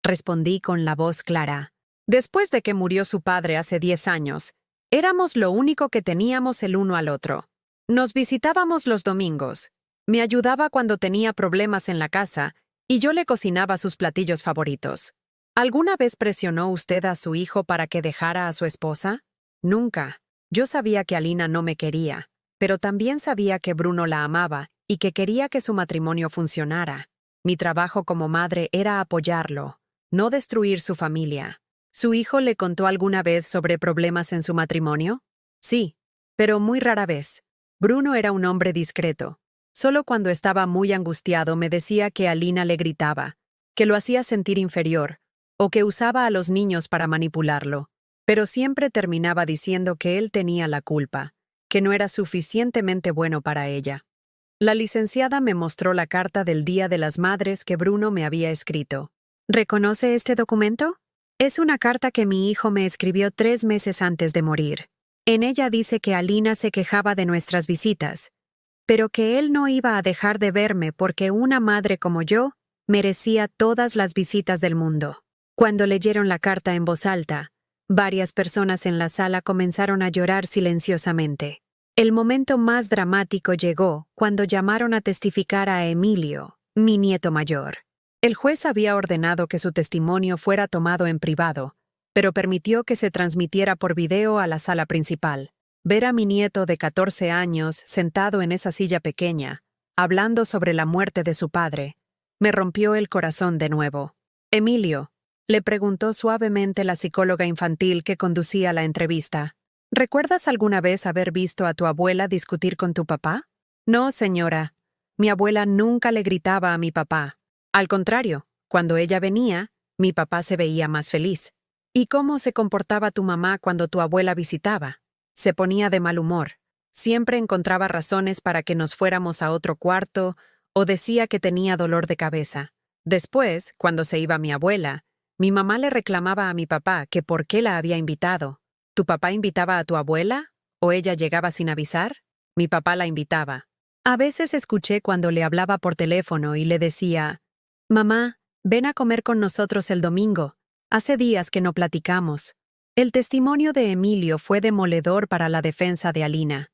respondí con la voz clara. Después de que murió su padre hace 10 años, éramos lo único que teníamos el uno al otro. Nos visitábamos los domingos. Me ayudaba cuando tenía problemas en la casa y yo le cocinaba sus platillos favoritos. ¿Alguna vez presionó usted a su hijo para que dejara a su esposa? Nunca. Yo sabía que Alina no me quería, pero también sabía que Bruno la amaba y que quería que su matrimonio funcionara. Mi trabajo como madre era apoyarlo, no destruir su familia. ¿Su hijo le contó alguna vez sobre problemas en su matrimonio? Sí, pero muy rara vez. Bruno era un hombre discreto. Solo cuando estaba muy angustiado me decía que Alina le gritaba, que lo hacía sentir inferior, o que usaba a los niños para manipularlo. Pero siempre terminaba diciendo que él tenía la culpa, que no era suficientemente bueno para ella. La licenciada me mostró la carta del Día de las Madres que Bruno me había escrito. ¿Reconoce este documento? Es una carta que mi hijo me escribió 3 meses antes de morir. En ella dice que Alina se quejaba de nuestras visitas, pero que él no iba a dejar de verme porque una madre como yo merecía todas las visitas del mundo. Cuando leyeron la carta en voz alta, varias personas en la sala comenzaron a llorar silenciosamente. El momento más dramático llegó cuando llamaron a testificar a Emilio, mi nieto mayor. El juez había ordenado que su testimonio fuera tomado en privado, pero permitió que se transmitiera por video a la sala principal. Ver a mi nieto de 14 años sentado en esa silla pequeña, hablando sobre la muerte de su padre, me rompió el corazón de nuevo. Emilio, le preguntó suavemente la psicóloga infantil que conducía la entrevista, ¿recuerdas alguna vez haber visto a tu abuela discutir con tu papá? No, señora. Mi abuela nunca le gritaba a mi papá. Al contrario, cuando ella venía, mi papá se veía más feliz. ¿Y cómo se comportaba tu mamá cuando tu abuela visitaba? Se ponía de mal humor. Siempre encontraba razones para que nos fuéramos a otro cuarto o decía que tenía dolor de cabeza. Después, cuando se iba mi abuela, mi mamá le reclamaba a mi papá que por qué la había invitado. ¿Tu papá invitaba a tu abuela? ¿O ella llegaba sin avisar? Mi papá la invitaba. A veces escuché cuando le hablaba por teléfono y le decía, «Mamá, ven a comer con nosotros el domingo. Hace días que no platicamos». El testimonio de Emilio fue demoledor para la defensa de Alina.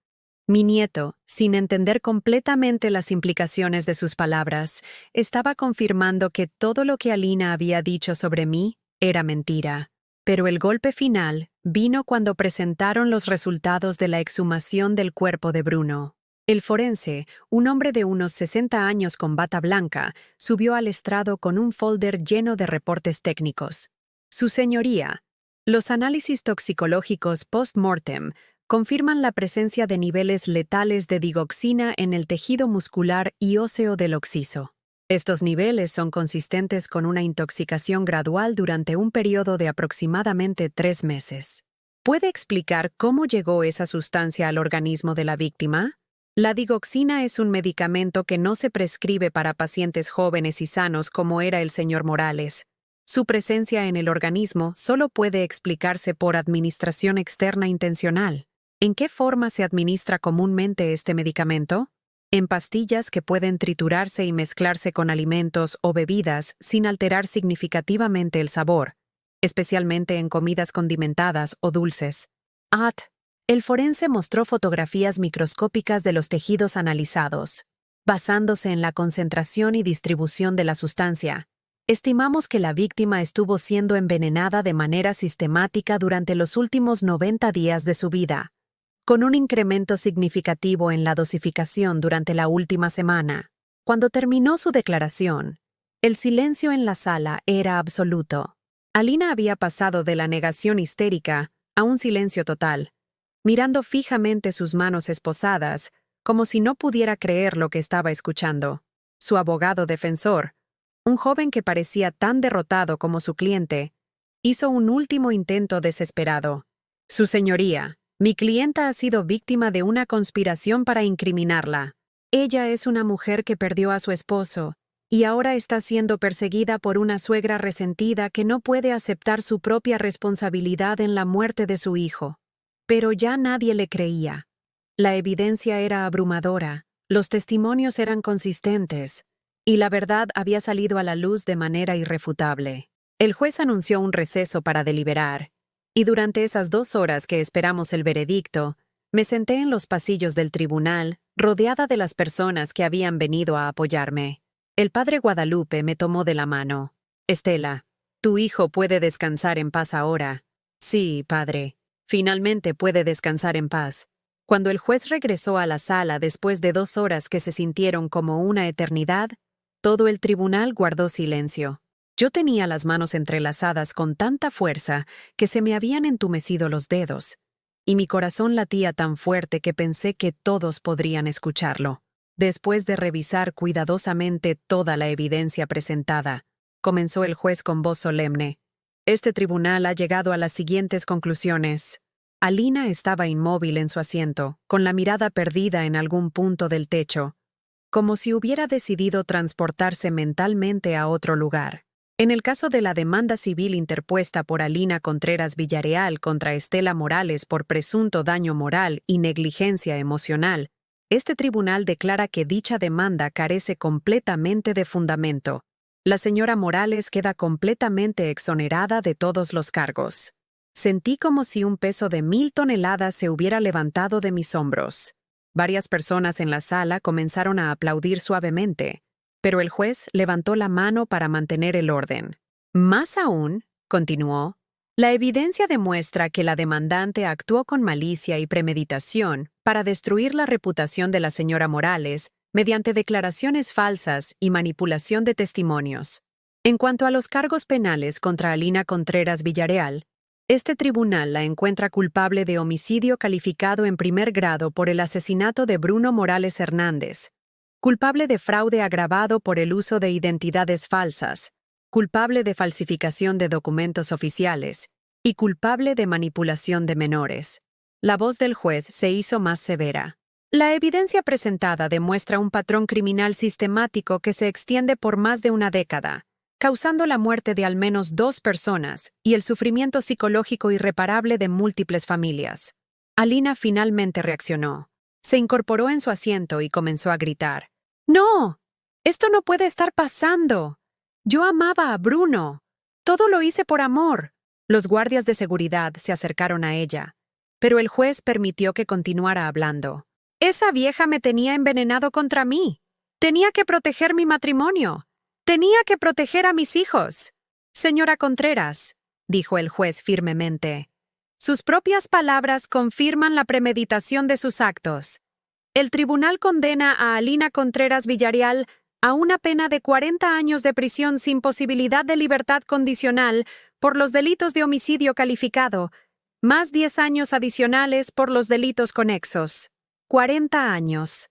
Mi nieto, sin entender completamente las implicaciones de sus palabras, estaba confirmando que todo lo que Alina había dicho sobre mí era mentira. Pero el golpe final vino cuando presentaron los resultados de la exhumación del cuerpo de Bruno. El forense, un hombre de unos 60 años con bata blanca, subió al estrado con un folder lleno de reportes técnicos. Su señoría, los análisis toxicológicos post-mortem confirman la presencia de niveles letales de digoxina en el tejido muscular y óseo del occiso. Estos niveles son consistentes con una intoxicación gradual durante un periodo de aproximadamente 3 meses. ¿Puede explicar cómo llegó esa sustancia al organismo de la víctima? La digoxina es un medicamento que no se prescribe para pacientes jóvenes y sanos como era el señor Morales. Su presencia en el organismo solo puede explicarse por administración externa intencional. ¿En qué forma se administra comúnmente este medicamento? En pastillas que pueden triturarse y mezclarse con alimentos o bebidas sin alterar significativamente el sabor, especialmente en comidas condimentadas o dulces. El forense mostró fotografías microscópicas de los tejidos analizados. Basándose en la concentración y distribución de la sustancia, estimamos que la víctima estuvo siendo envenenada de manera sistemática durante los últimos 90 días de su vida, con un incremento significativo en la dosificación durante la última semana. Cuando terminó su declaración, el silencio en la sala era absoluto. Alina había pasado de la negación histérica a un silencio total, mirando fijamente sus manos esposadas, como si no pudiera creer lo que estaba escuchando. Su abogado defensor, un joven que parecía tan derrotado como su cliente, hizo un último intento desesperado. Su señoría, Mi clienta ha sido víctima de una conspiración para incriminarla. Ella es una mujer que perdió a su esposo y ahora está siendo perseguida por una suegra resentida que no puede aceptar su propia responsabilidad en la muerte de su hijo. Pero ya nadie le creía. La evidencia era abrumadora, los testimonios eran consistentes, y la verdad había salido a la luz de manera irrefutable. El juez anunció un receso para deliberar, y durante esas 2 horas que esperamos el veredicto, me senté en los pasillos del tribunal, rodeada de las personas que habían venido a apoyarme. El padre Guadalupe me tomó de la mano. «Estela, tu hijo puede descansar en paz ahora». «Sí, padre. Finalmente puede descansar en paz». Cuando el juez regresó a la sala después de 2 horas que se sintieron como una eternidad, todo el tribunal guardó silencio. Yo tenía las manos entrelazadas con tanta fuerza que se me habían entumecido los dedos, y mi corazón latía tan fuerte que pensé que todos podrían escucharlo. Después de revisar cuidadosamente toda la evidencia presentada, comenzó el juez con voz solemne. Este tribunal ha llegado a las siguientes conclusiones. Alina estaba inmóvil en su asiento, con la mirada perdida en algún punto del techo, como si hubiera decidido transportarse mentalmente a otro lugar. En el caso de la demanda civil interpuesta por Alina Contreras Villarreal contra Estela Morales por presunto daño moral y negligencia emocional, este tribunal declara que dicha demanda carece completamente de fundamento. La señora Morales queda completamente exonerada de todos los cargos. Sentí como si un peso de 1000 toneladas se hubiera levantado de mis hombros. Varias personas en la sala comenzaron a aplaudir suavemente, pero el juez levantó la mano para mantener el orden. Más aún, continuó, la evidencia demuestra que la demandante actuó con malicia y premeditación para destruir la reputación de la señora Morales mediante declaraciones falsas y manipulación de testimonios. En cuanto a los cargos penales contra Alina Contreras Villarreal, este tribunal la encuentra culpable de homicidio calificado en primer grado por el asesinato de Bruno Morales Hernández, culpable de fraude agravado por el uso de identidades falsas, culpable de falsificación de documentos oficiales y culpable de manipulación de menores. La voz del juez se hizo más severa. La evidencia presentada demuestra un patrón criminal sistemático que se extiende por más de una década, causando la muerte de al menos 2 personas y el sufrimiento psicológico irreparable de múltiples familias. Alina finalmente reaccionó. Se incorporó en su asiento y comenzó a gritar. «¡No! ¡Esto no puede estar pasando! Yo amaba a Bruno. Todo lo hice por amor». Los guardias de seguridad se acercaron a ella, pero el juez permitió que continuara hablando. «Esa vieja me tenía envenenado contra mí. Tenía que proteger mi matrimonio. Tenía que proteger a mis hijos». «Señora Contreras», dijo el juez firmemente, «sus propias palabras confirman la premeditación de sus actos. El tribunal condena a Alina Contreras Villarreal a una pena de 40 años de prisión sin posibilidad de libertad condicional por los delitos de homicidio calificado, más 10 años adicionales por los delitos conexos. 40 años.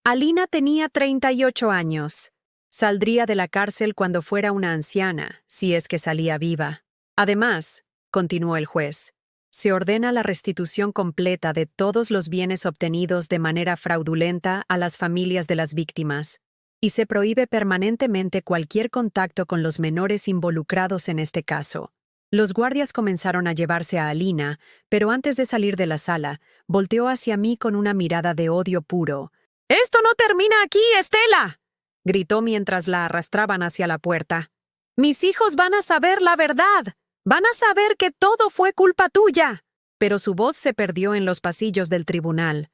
Alina tenía 38 años. Saldría de la cárcel cuando fuera una anciana, si es que salía viva. Además, continuó el juez, se ordena la restitución completa de todos los bienes obtenidos de manera fraudulenta a las familias de las víctimas, y se prohíbe permanentemente cualquier contacto con los menores involucrados en este caso. Los guardias comenzaron a llevarse a Alina, pero antes de salir de la sala, volteó hacia mí con una mirada de odio puro. «¡Esto no termina aquí, Estela!», gritó mientras la arrastraban hacia la puerta. «Mis hijos van a saber la verdad. Van a saber que todo fue culpa tuya». Pero su voz se perdió en los pasillos del tribunal,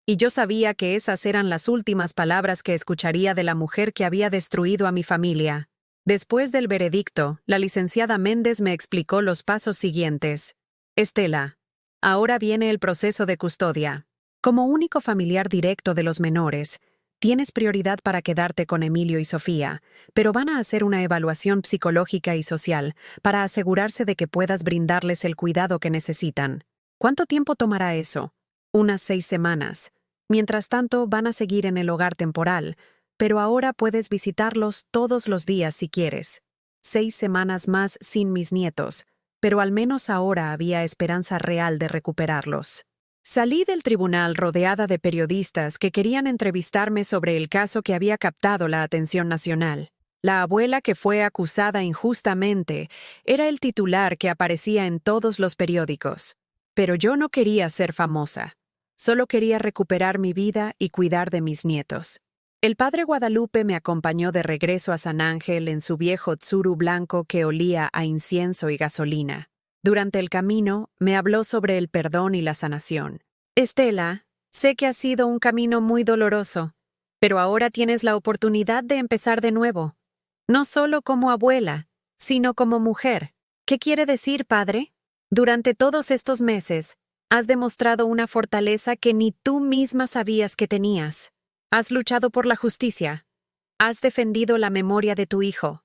y yo sabía que esas eran las últimas palabras que escucharía de la mujer que había destruido a mi familia. Después del veredicto, la licenciada Méndez me explicó los pasos siguientes. «Estela, ahora viene el proceso de custodia. Como único familiar directo de los menores, tienes prioridad para quedarte con Emilio y Sofía, pero van a hacer una evaluación psicológica y social para asegurarse de que puedas brindarles el cuidado que necesitan. ¿Cuánto tiempo tomará eso? Unas 6 semanas. Mientras tanto, van a seguir en el hogar temporal, pero ahora puedes visitarlos todos los días si quieres. 6 semanas más sin mis nietos, pero al menos ahora había esperanza real de recuperarlos. Salí del tribunal rodeada de periodistas que querían entrevistarme sobre el caso que había captado la atención nacional. La abuela que fue acusada injustamente era el titular que aparecía en todos los periódicos. Pero yo no quería ser famosa. Solo quería recuperar mi vida y cuidar de mis nietos. El padre Guadalupe me acompañó de regreso a San Ángel en su viejo Tsuru blanco que olía a incienso y gasolina. Durante el camino, me habló sobre el perdón y la sanación. Estela, sé que ha sido un camino muy doloroso, pero ahora tienes la oportunidad de empezar de nuevo. No solo como abuela, sino como mujer. ¿Qué quiere decir, padre? Durante todos estos meses, has demostrado una fortaleza que ni tú misma sabías que tenías. Has luchado por la justicia. Has defendido la memoria de tu hijo.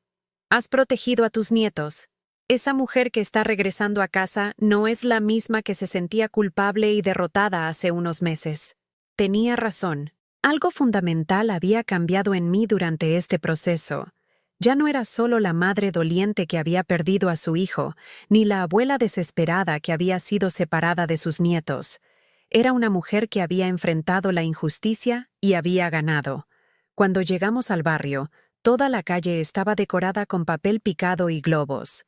Has protegido a tus nietos. Esa mujer que está regresando a casa no es la misma que se sentía culpable y derrotada hace unos meses. Tenía razón. Algo fundamental había cambiado en mí durante este proceso. Ya no era solo la madre doliente que había perdido a su hijo, ni la abuela desesperada que había sido separada de sus nietos. Era una mujer que había enfrentado la injusticia y había ganado. Cuando llegamos al barrio, toda la calle estaba decorada con papel picado y globos.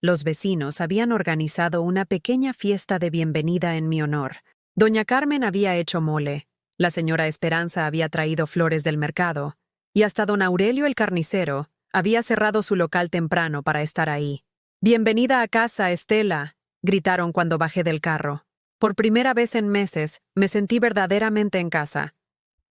Los vecinos habían organizado una pequeña fiesta de bienvenida en mi honor. Doña Carmen había hecho mole, la señora Esperanza había traído flores del mercado, y hasta don Aurelio el carnicero había cerrado su local temprano para estar ahí. «Bienvenida a casa, Estela», gritaron cuando bajé del carro. Por primera vez en meses, me sentí verdaderamente en casa.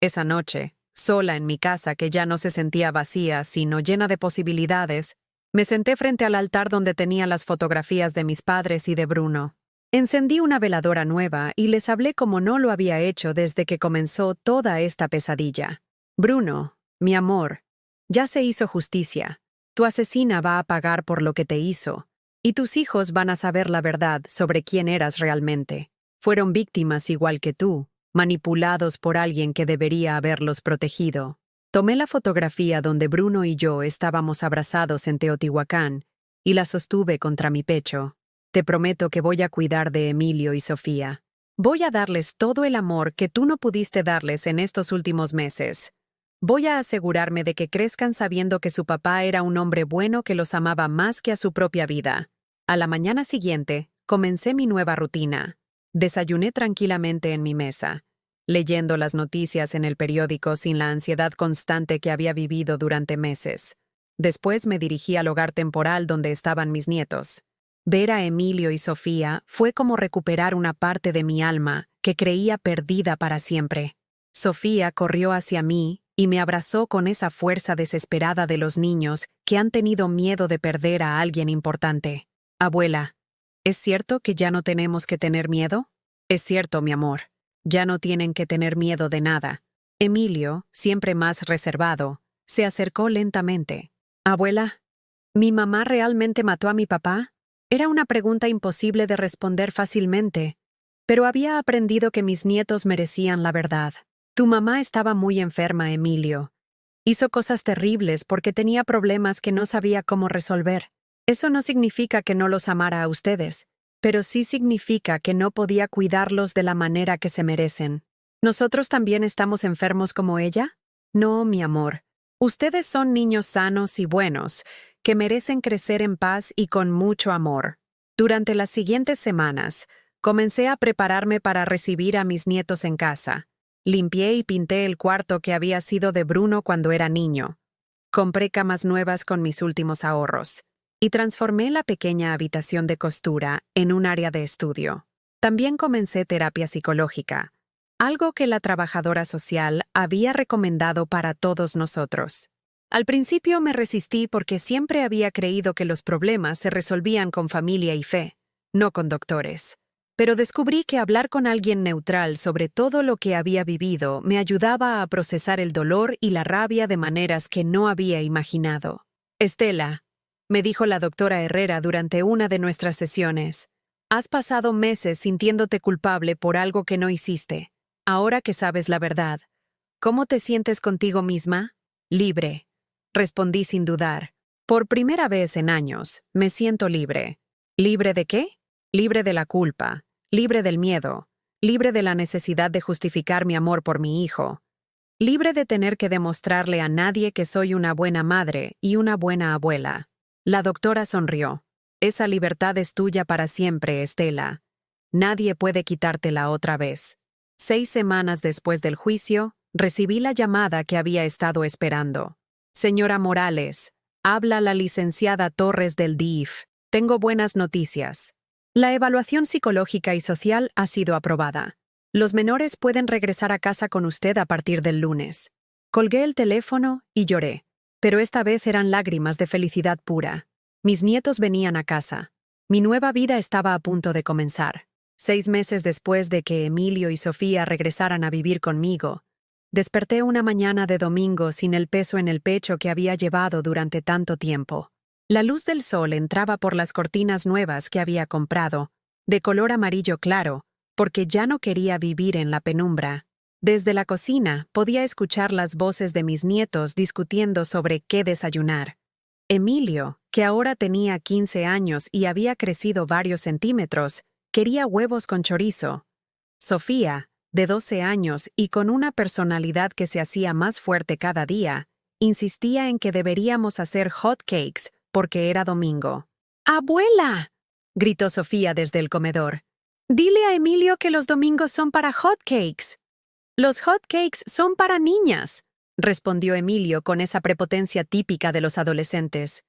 Esa noche, sola en mi casa que ya no se sentía vacía, sino llena de posibilidades, me senté frente al altar donde tenía las fotografías de mis padres y de Bruno. Encendí una veladora nueva y les hablé como no lo había hecho desde que comenzó toda esta pesadilla. «Bruno, mi amor, ya se hizo justicia. Tu asesina va a pagar por lo que te hizo, y tus hijos van a saber la verdad sobre quién eras realmente. Fueron víctimas igual que tú, manipulados por alguien que debería haberlos protegido». Tomé la fotografía donde Bruno y yo estábamos abrazados en Teotihuacán y la sostuve contra mi pecho. «Te prometo que voy a cuidar de Emilio y Sofía. Voy a darles todo el amor que tú no pudiste darles en estos últimos meses. Voy a asegurarme de que crezcan sabiendo que su papá era un hombre bueno que los amaba más que a su propia vida». A la mañana siguiente, comencé mi nueva rutina. Desayuné tranquilamente en mi mesa, leyendo las noticias en el periódico sin la ansiedad constante que había vivido durante meses. Después me dirigí al hogar temporal donde estaban mis nietos. Ver a Emilio y Sofía fue como recuperar una parte de mi alma que creía perdida para siempre. Sofía corrió hacia mí y me abrazó con esa fuerza desesperada de los niños que han tenido miedo de perder a alguien importante. «Abuela, ¿es cierto que ya no tenemos que tener miedo?» «Es cierto, mi amor. Ya no tienen que tener miedo de nada». Emilio, siempre más reservado, se acercó lentamente. «Abuela, ¿mi mamá realmente mató a mi papá?» Era una pregunta imposible de responder fácilmente, pero había aprendido que mis nietos merecían la verdad. «Tu mamá estaba muy enferma, Emilio. Hizo cosas terribles porque tenía problemas que no sabía cómo resolver. Eso no significa que no los amara a ustedes, pero sí significa que no podía cuidarlos de la manera que se merecen. ¿Nosotros también estamos enfermos como ella? No, mi amor. Ustedes son niños sanos y buenos, que merecen crecer en paz y con mucho amor». Durante las siguientes semanas, comencé a prepararme para recibir a mis nietos en casa. Limpié y pinté el cuarto que había sido de Bruno cuando era niño. Compré camas nuevas con mis últimos ahorros y transformé la pequeña habitación de costura en un área de estudio. También comencé terapia psicológica, algo que la trabajadora social había recomendado para todos nosotros. Al principio me resistí porque siempre había creído que los problemas se resolvían con familia y fe, no con doctores. Pero descubrí que hablar con alguien neutral sobre todo lo que había vivido me ayudaba a procesar el dolor y la rabia de maneras que no había imaginado. «Estela», me dijo la doctora Herrera durante una de nuestras sesiones, «has pasado meses sintiéndote culpable por algo que no hiciste. Ahora que sabes la verdad, ¿cómo te sientes contigo misma?» «Libre», respondí sin dudar. «Por primera vez en años, me siento libre». ¿Libre de qué? Libre de la culpa, libre del miedo, libre de la necesidad de justificar mi amor por mi hijo, libre de tener que demostrarle a nadie que soy una buena madre y una buena abuela. La doctora sonrió. Esa libertad es tuya para siempre, Estela. Nadie puede quitártela otra vez. 6 semanas después del juicio, recibí la llamada que había estado esperando. Señora Morales, habla la licenciada Torres del DIF. Tengo buenas noticias. La evaluación psicológica y social ha sido aprobada. Los menores pueden regresar a casa con usted a partir del lunes. Colgué el teléfono y lloré, pero esta vez eran lágrimas de felicidad pura. Mis nietos venían a casa. Mi nueva vida estaba a punto de comenzar. 6 meses después de que Emilio y Sofía regresaran a vivir conmigo, desperté una mañana de domingo sin el peso en el pecho que había llevado durante tanto tiempo. La luz del sol entraba por las cortinas nuevas que había comprado, de color amarillo claro, porque ya no quería vivir en la penumbra. Desde la cocina podía escuchar las voces de mis nietos discutiendo sobre qué desayunar. Emilio, que ahora tenía 15 años y había crecido varios centímetros, quería huevos con chorizo. Sofía, de 12 años y con una personalidad que se hacía más fuerte cada día, insistía en que deberíamos hacer hot cakes porque era domingo. ¡Abuela!, gritó Sofía desde el comedor. Dile a Emilio que los domingos son para hot cakes. Los hot cakes son para niñas, respondió Emilio con esa prepotencia típica de los adolescentes.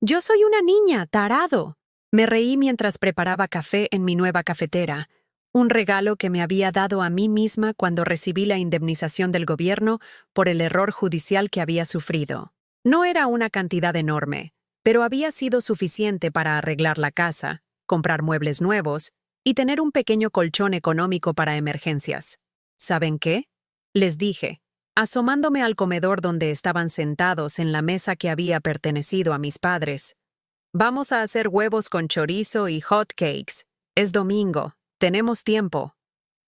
Yo soy una niña, tarado. Me reí mientras preparaba café en mi nueva cafetera, un regalo que me había dado a mí misma cuando recibí la indemnización del gobierno por el error judicial que había sufrido. No era una cantidad enorme, pero había sido suficiente para arreglar la casa, comprar muebles nuevos y tener un pequeño colchón económico para emergencias. ¿Saben qué?, les dije, asomándome al comedor donde estaban sentados en la mesa que había pertenecido a mis padres. Vamos a hacer huevos con chorizo y hot cakes. Es domingo, tenemos tiempo.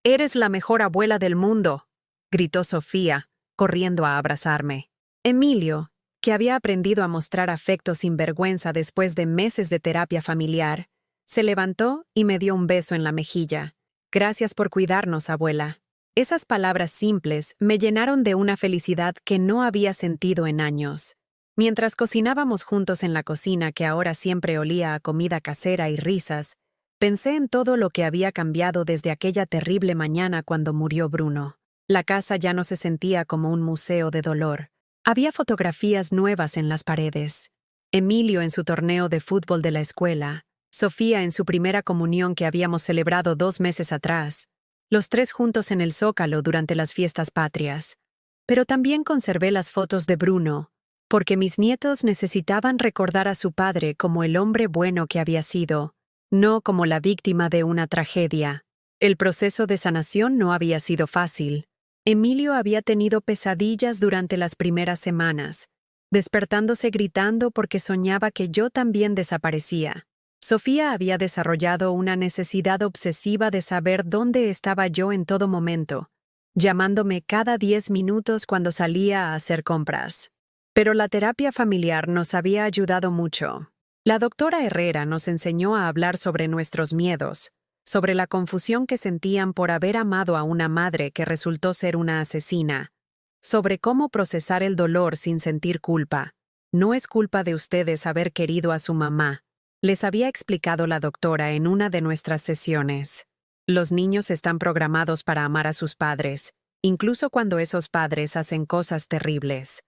Eres la mejor abuela del mundo, gritó Sofía, corriendo a abrazarme. Emilio, que había aprendido a mostrar afecto sin vergüenza después de meses de terapia familiar, se levantó y me dio un beso en la mejilla. Gracias por cuidarnos, abuela. Esas palabras simples me llenaron de una felicidad que no había sentido en años. Mientras cocinábamos juntos en la cocina que ahora siempre olía a comida casera y risas, pensé en todo lo que había cambiado desde aquella terrible mañana cuando murió Bruno. La casa ya no se sentía como un museo de dolor. Había fotografías nuevas en las paredes. Emilio en su torneo de fútbol de la escuela, Sofía en su primera comunión que habíamos celebrado 2 meses atrás, los 3 juntos en el Zócalo durante las fiestas patrias. Pero también conservé las fotos de Bruno, porque mis nietos necesitaban recordar a su padre como el hombre bueno que había sido, no como la víctima de una tragedia. El proceso de sanación no había sido fácil. Emilio había tenido pesadillas durante las primeras semanas, despertándose gritando porque soñaba que yo también desaparecía. Sofía había desarrollado una necesidad obsesiva de saber dónde estaba yo en todo momento, llamándome cada 10 minutos cuando salía a hacer compras. Pero la terapia familiar nos había ayudado mucho. La doctora Herrera nos enseñó a hablar sobre nuestros miedos, sobre la confusión que sentían por haber amado a una madre que resultó ser una asesina, sobre cómo procesar el dolor sin sentir culpa. No es culpa de ustedes haber querido a su mamá, les había explicado la doctora en una de nuestras sesiones. Los niños están programados para amar a sus padres, incluso cuando esos padres hacen cosas terribles.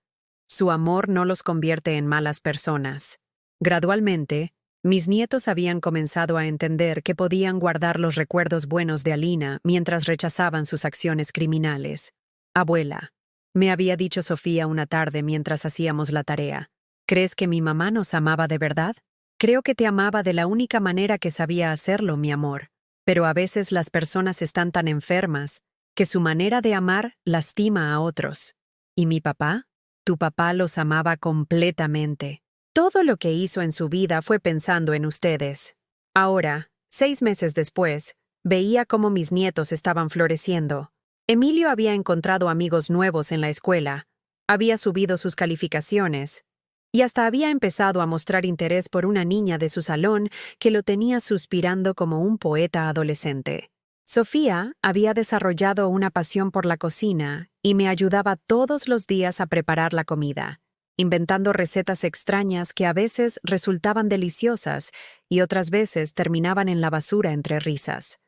Su amor no los convierte en malas personas. Gradualmente, mis nietos habían comenzado a entender que podían guardar los recuerdos buenos de Alina mientras rechazaban sus acciones criminales. Abuela, me había dicho Sofía una tarde mientras hacíamos la tarea, ¿crees que mi mamá nos amaba de verdad? Creo que te amaba de la única manera que sabía hacerlo, mi amor. Pero a veces las personas están tan enfermas que su manera de amar lastima a otros. ¿Y mi papá? Tu papá los amaba completamente. Todo lo que hizo en su vida fue pensando en ustedes. Ahora, 6 meses después, veía cómo mis nietos estaban floreciendo. Emilio había encontrado amigos nuevos en la escuela, había subido sus calificaciones y hasta había empezado a mostrar interés por una niña de su salón que lo tenía suspirando como un poeta adolescente. Sofía había desarrollado una pasión por la cocina y me ayudaba todos los días a preparar la comida, inventando recetas extrañas que a veces resultaban deliciosas y otras veces terminaban en la basura entre risas.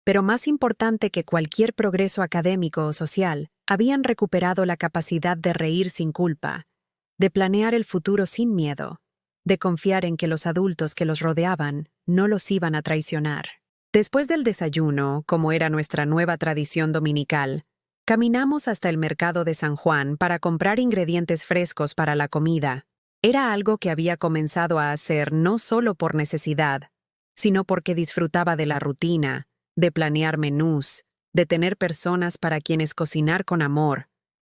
Pero más importante que cualquier progreso académico o social, habían recuperado la capacidad de reír sin culpa, de planear el futuro sin miedo, de confiar en que los adultos que los rodeaban no los iban a traicionar. Después del desayuno, como era nuestra nueva tradición dominical, caminamos hasta el mercado de San Juan para comprar ingredientes frescos para la comida. Era algo que había comenzado a hacer no solo por necesidad, sino porque disfrutaba de la rutina, de planear menús, de tener personas para quienes cocinar con amor.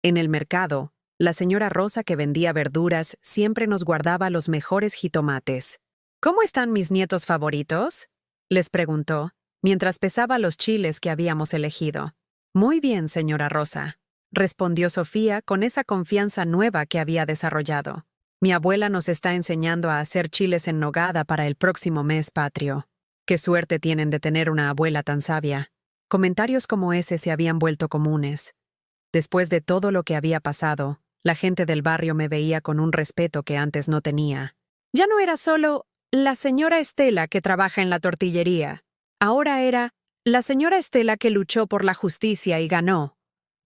En el mercado, la señora Rosa que vendía verduras siempre nos guardaba los mejores jitomates. ¿Cómo están mis nietos favoritos?, les preguntó, mientras pesaba los chiles que habíamos elegido. Muy bien, señora Rosa, respondió Sofía con esa confianza nueva que había desarrollado. Mi abuela nos está enseñando a hacer chiles en nogada para el próximo mes patrio. Qué suerte tienen de tener una abuela tan sabia. Comentarios como ese se habían vuelto comunes. Después de todo lo que había pasado, la gente del barrio me veía con un respeto que antes no tenía. Ya no era solo la señora Estela que trabaja en la tortillería. Ahora era la señora Estela que luchó por la justicia y ganó.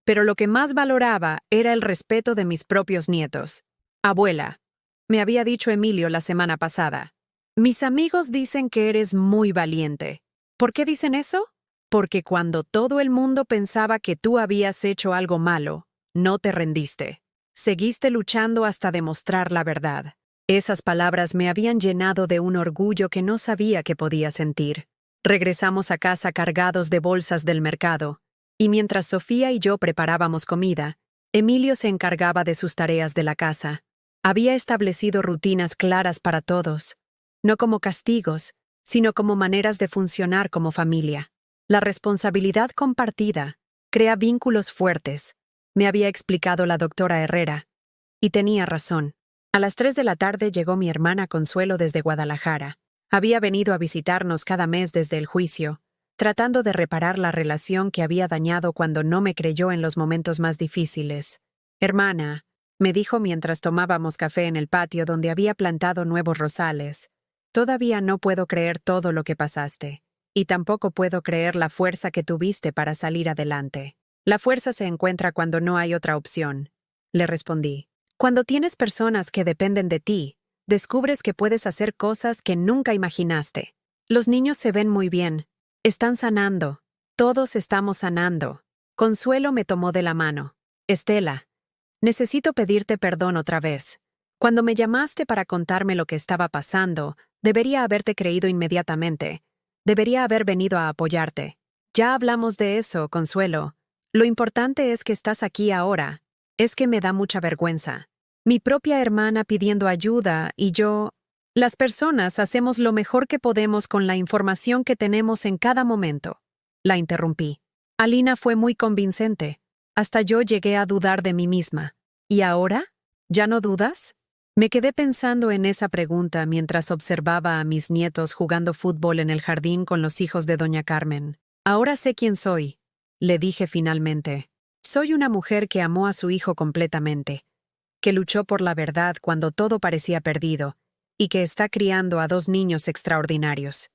Pero lo que más valoraba era el respeto de mis propios nietos. Abuela, me había dicho Emilio la semana pasada. Mis amigos dicen que eres muy valiente. ¿Por qué dicen eso? Porque cuando todo el mundo pensaba que tú habías hecho algo malo, no te rendiste. Seguiste luchando hasta demostrar la verdad. Esas palabras me habían llenado de un orgullo que no sabía que podía sentir. Regresamos a casa cargados de bolsas del mercado, y mientras Sofía y yo preparábamos comida, Emilio se encargaba de sus tareas de la casa. Había establecido rutinas claras para todos, no como castigos, sino como maneras de funcionar como familia. La responsabilidad compartida crea vínculos fuertes, me había explicado la doctora Herrera, y tenía razón. A las 3 de la tarde llegó mi hermana Consuelo desde Guadalajara. Había venido a visitarnos cada mes desde el juicio, tratando de reparar la relación que había dañado cuando no me creyó en los momentos más difíciles. Hermana, me dijo mientras tomábamos café en el patio donde había plantado nuevos rosales, todavía no puedo creer todo lo que pasaste, y tampoco puedo creer la fuerza que tuviste para salir adelante. La fuerza se encuentra cuando no hay otra opción, le respondí. Cuando tienes personas que dependen de ti, descubres que puedes hacer cosas que nunca imaginaste. Los niños se ven muy bien. Están sanando. Todos estamos sanando. Consuelo me tomó de la mano. Estela, necesito pedirte perdón otra vez. Cuando me llamaste para contarme lo que estaba pasando, debería haberte creído inmediatamente. Debería haber venido a apoyarte. Ya hablamos de eso, Consuelo. Lo importante es que estás aquí ahora. Es que me da mucha vergüenza. Mi propia hermana pidiendo ayuda y yo... Las personas hacemos lo mejor que podemos con la información que tenemos en cada momento. La interrumpí. Alina fue muy convincente. Hasta yo llegué a dudar de mí misma. ¿Y ahora? ¿Ya no dudas? Me quedé pensando en esa pregunta mientras observaba a mis nietos jugando fútbol en el jardín con los hijos de doña Carmen. Ahora sé quién soy, le dije finalmente. Soy una mujer que amó a su hijo completamente, que luchó por la verdad cuando todo parecía perdido, y que está criando a 2 niños extraordinarios.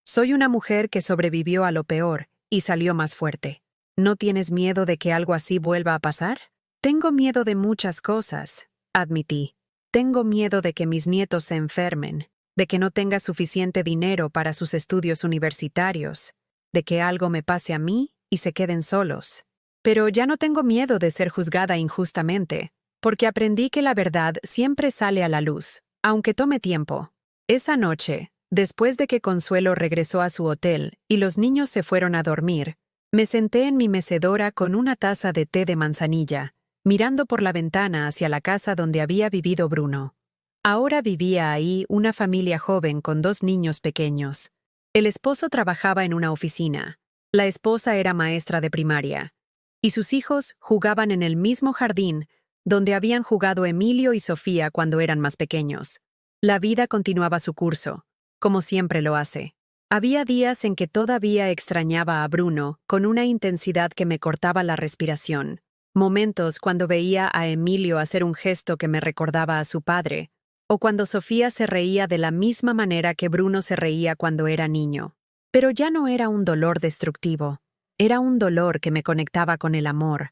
Soy una mujer que sobrevivió a lo peor y salió más fuerte. ¿No tienes miedo de que algo así vuelva a pasar? Tengo miedo de muchas cosas, admití. Tengo miedo de que mis nietos se enfermen, de que no tenga suficiente dinero para sus estudios universitarios, de que algo me pase a mí y se queden solos. Pero ya no tengo miedo de ser juzgada injustamente, porque aprendí que la verdad siempre sale a la luz, aunque tome tiempo. Esa noche, después de que Consuelo regresó a su hotel y los niños se fueron a dormir, me senté en mi mecedora con una taza de té de manzanilla, mirando por la ventana hacia la casa donde había vivido Bruno. Ahora vivía ahí una familia joven con 2 niños pequeños. El esposo trabajaba en una oficina, la esposa era maestra de primaria, y sus hijos jugaban en el mismo jardín donde habían jugado Emilio y Sofía cuando eran más pequeños. La vida continuaba su curso, como siempre lo hace. Había días en que todavía extrañaba a Bruno con una intensidad que me cortaba la respiración. Momentos cuando veía a Emilio hacer un gesto que me recordaba a su padre, o cuando Sofía se reía de la misma manera que Bruno se reía cuando era niño. Pero ya no era un dolor destructivo, era un dolor que me conectaba con el amor,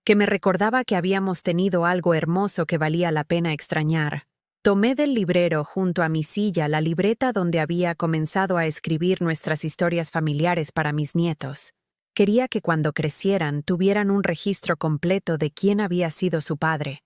que me recordaba que habíamos tenido algo hermoso que valía la pena extrañar. Tomé del librero junto a mi silla la libreta donde había comenzado a escribir nuestras historias familiares para mis nietos. Quería que cuando crecieran tuvieran un registro completo de quién había sido su padre,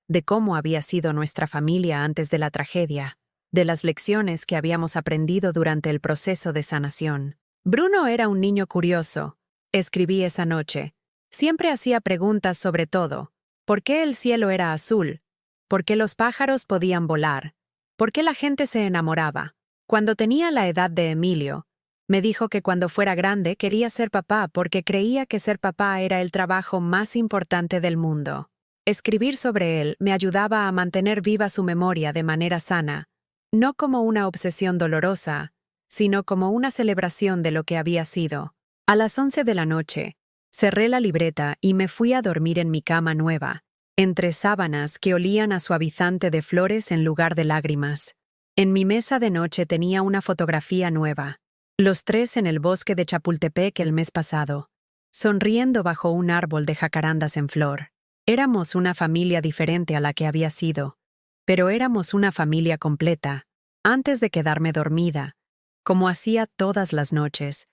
de cómo había sido nuestra familia antes de la tragedia, de las lecciones que habíamos aprendido durante el proceso de sanación. Bruno era un niño curioso, escribí esa noche. Siempre hacía preguntas sobre todo. ¿Por qué el cielo era azul? ¿Por qué los pájaros podían volar? ¿Por qué la gente se enamoraba? Cuando tenía la edad de Emilio, me dijo que cuando fuera grande quería ser papá porque creía que ser papá era el trabajo más importante del mundo. Escribir sobre él me ayudaba a mantener viva su memoria de manera sana, no como una obsesión dolorosa, sino como una celebración de lo que había sido. A las 11 de la noche, cerré la libreta y me fui a dormir en mi cama nueva, entre sábanas que olían a suavizante de flores en lugar de lágrimas. En mi mesa de noche tenía una fotografía nueva. Los tres en el bosque de Chapultepec el mes pasado, sonriendo bajo un árbol de jacarandas en flor. Éramos una familia diferente a la que había sido, pero éramos una familia completa. Antes de quedarme dormida, como hacía todas las noches,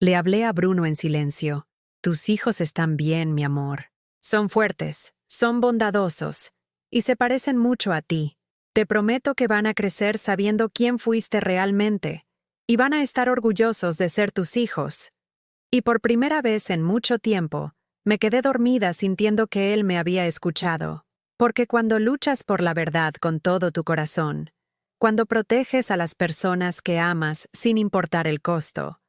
le hablé a Bruno en silencio. Tus hijos están bien, mi amor. Son fuertes, son bondadosos, y se parecen mucho a ti. Te prometo que van a crecer sabiendo quién fuiste realmente, y van a estar orgullosos de ser tus hijos. Y por primera vez en mucho tiempo, me quedé dormida sintiendo que él me había escuchado. Porque cuando luchas por la verdad con todo tu corazón, cuando proteges a las personas que amas sin importar el costo,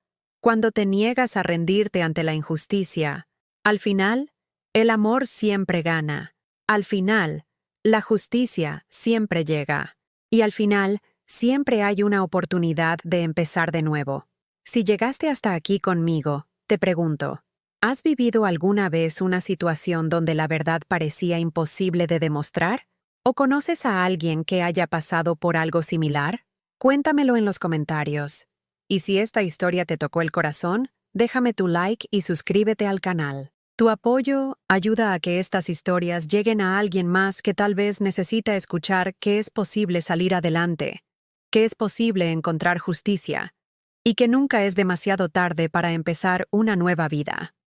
cuando te niegas a rendirte ante la injusticia, al final, el amor siempre gana. Al final, la justicia siempre llega. Y al final, siempre hay una oportunidad de empezar de nuevo. Si llegaste hasta aquí conmigo, te pregunto, ¿has vivido alguna vez una situación donde la verdad parecía imposible de demostrar? ¿O conoces a alguien que haya pasado por algo similar? Cuéntamelo en los comentarios. Y si esta historia te tocó el corazón, déjame tu like y suscríbete al canal. Tu apoyo ayuda a que estas historias lleguen a alguien más que tal vez necesita escuchar que es posible salir adelante, que es posible encontrar justicia, y que nunca es demasiado tarde para empezar una nueva vida.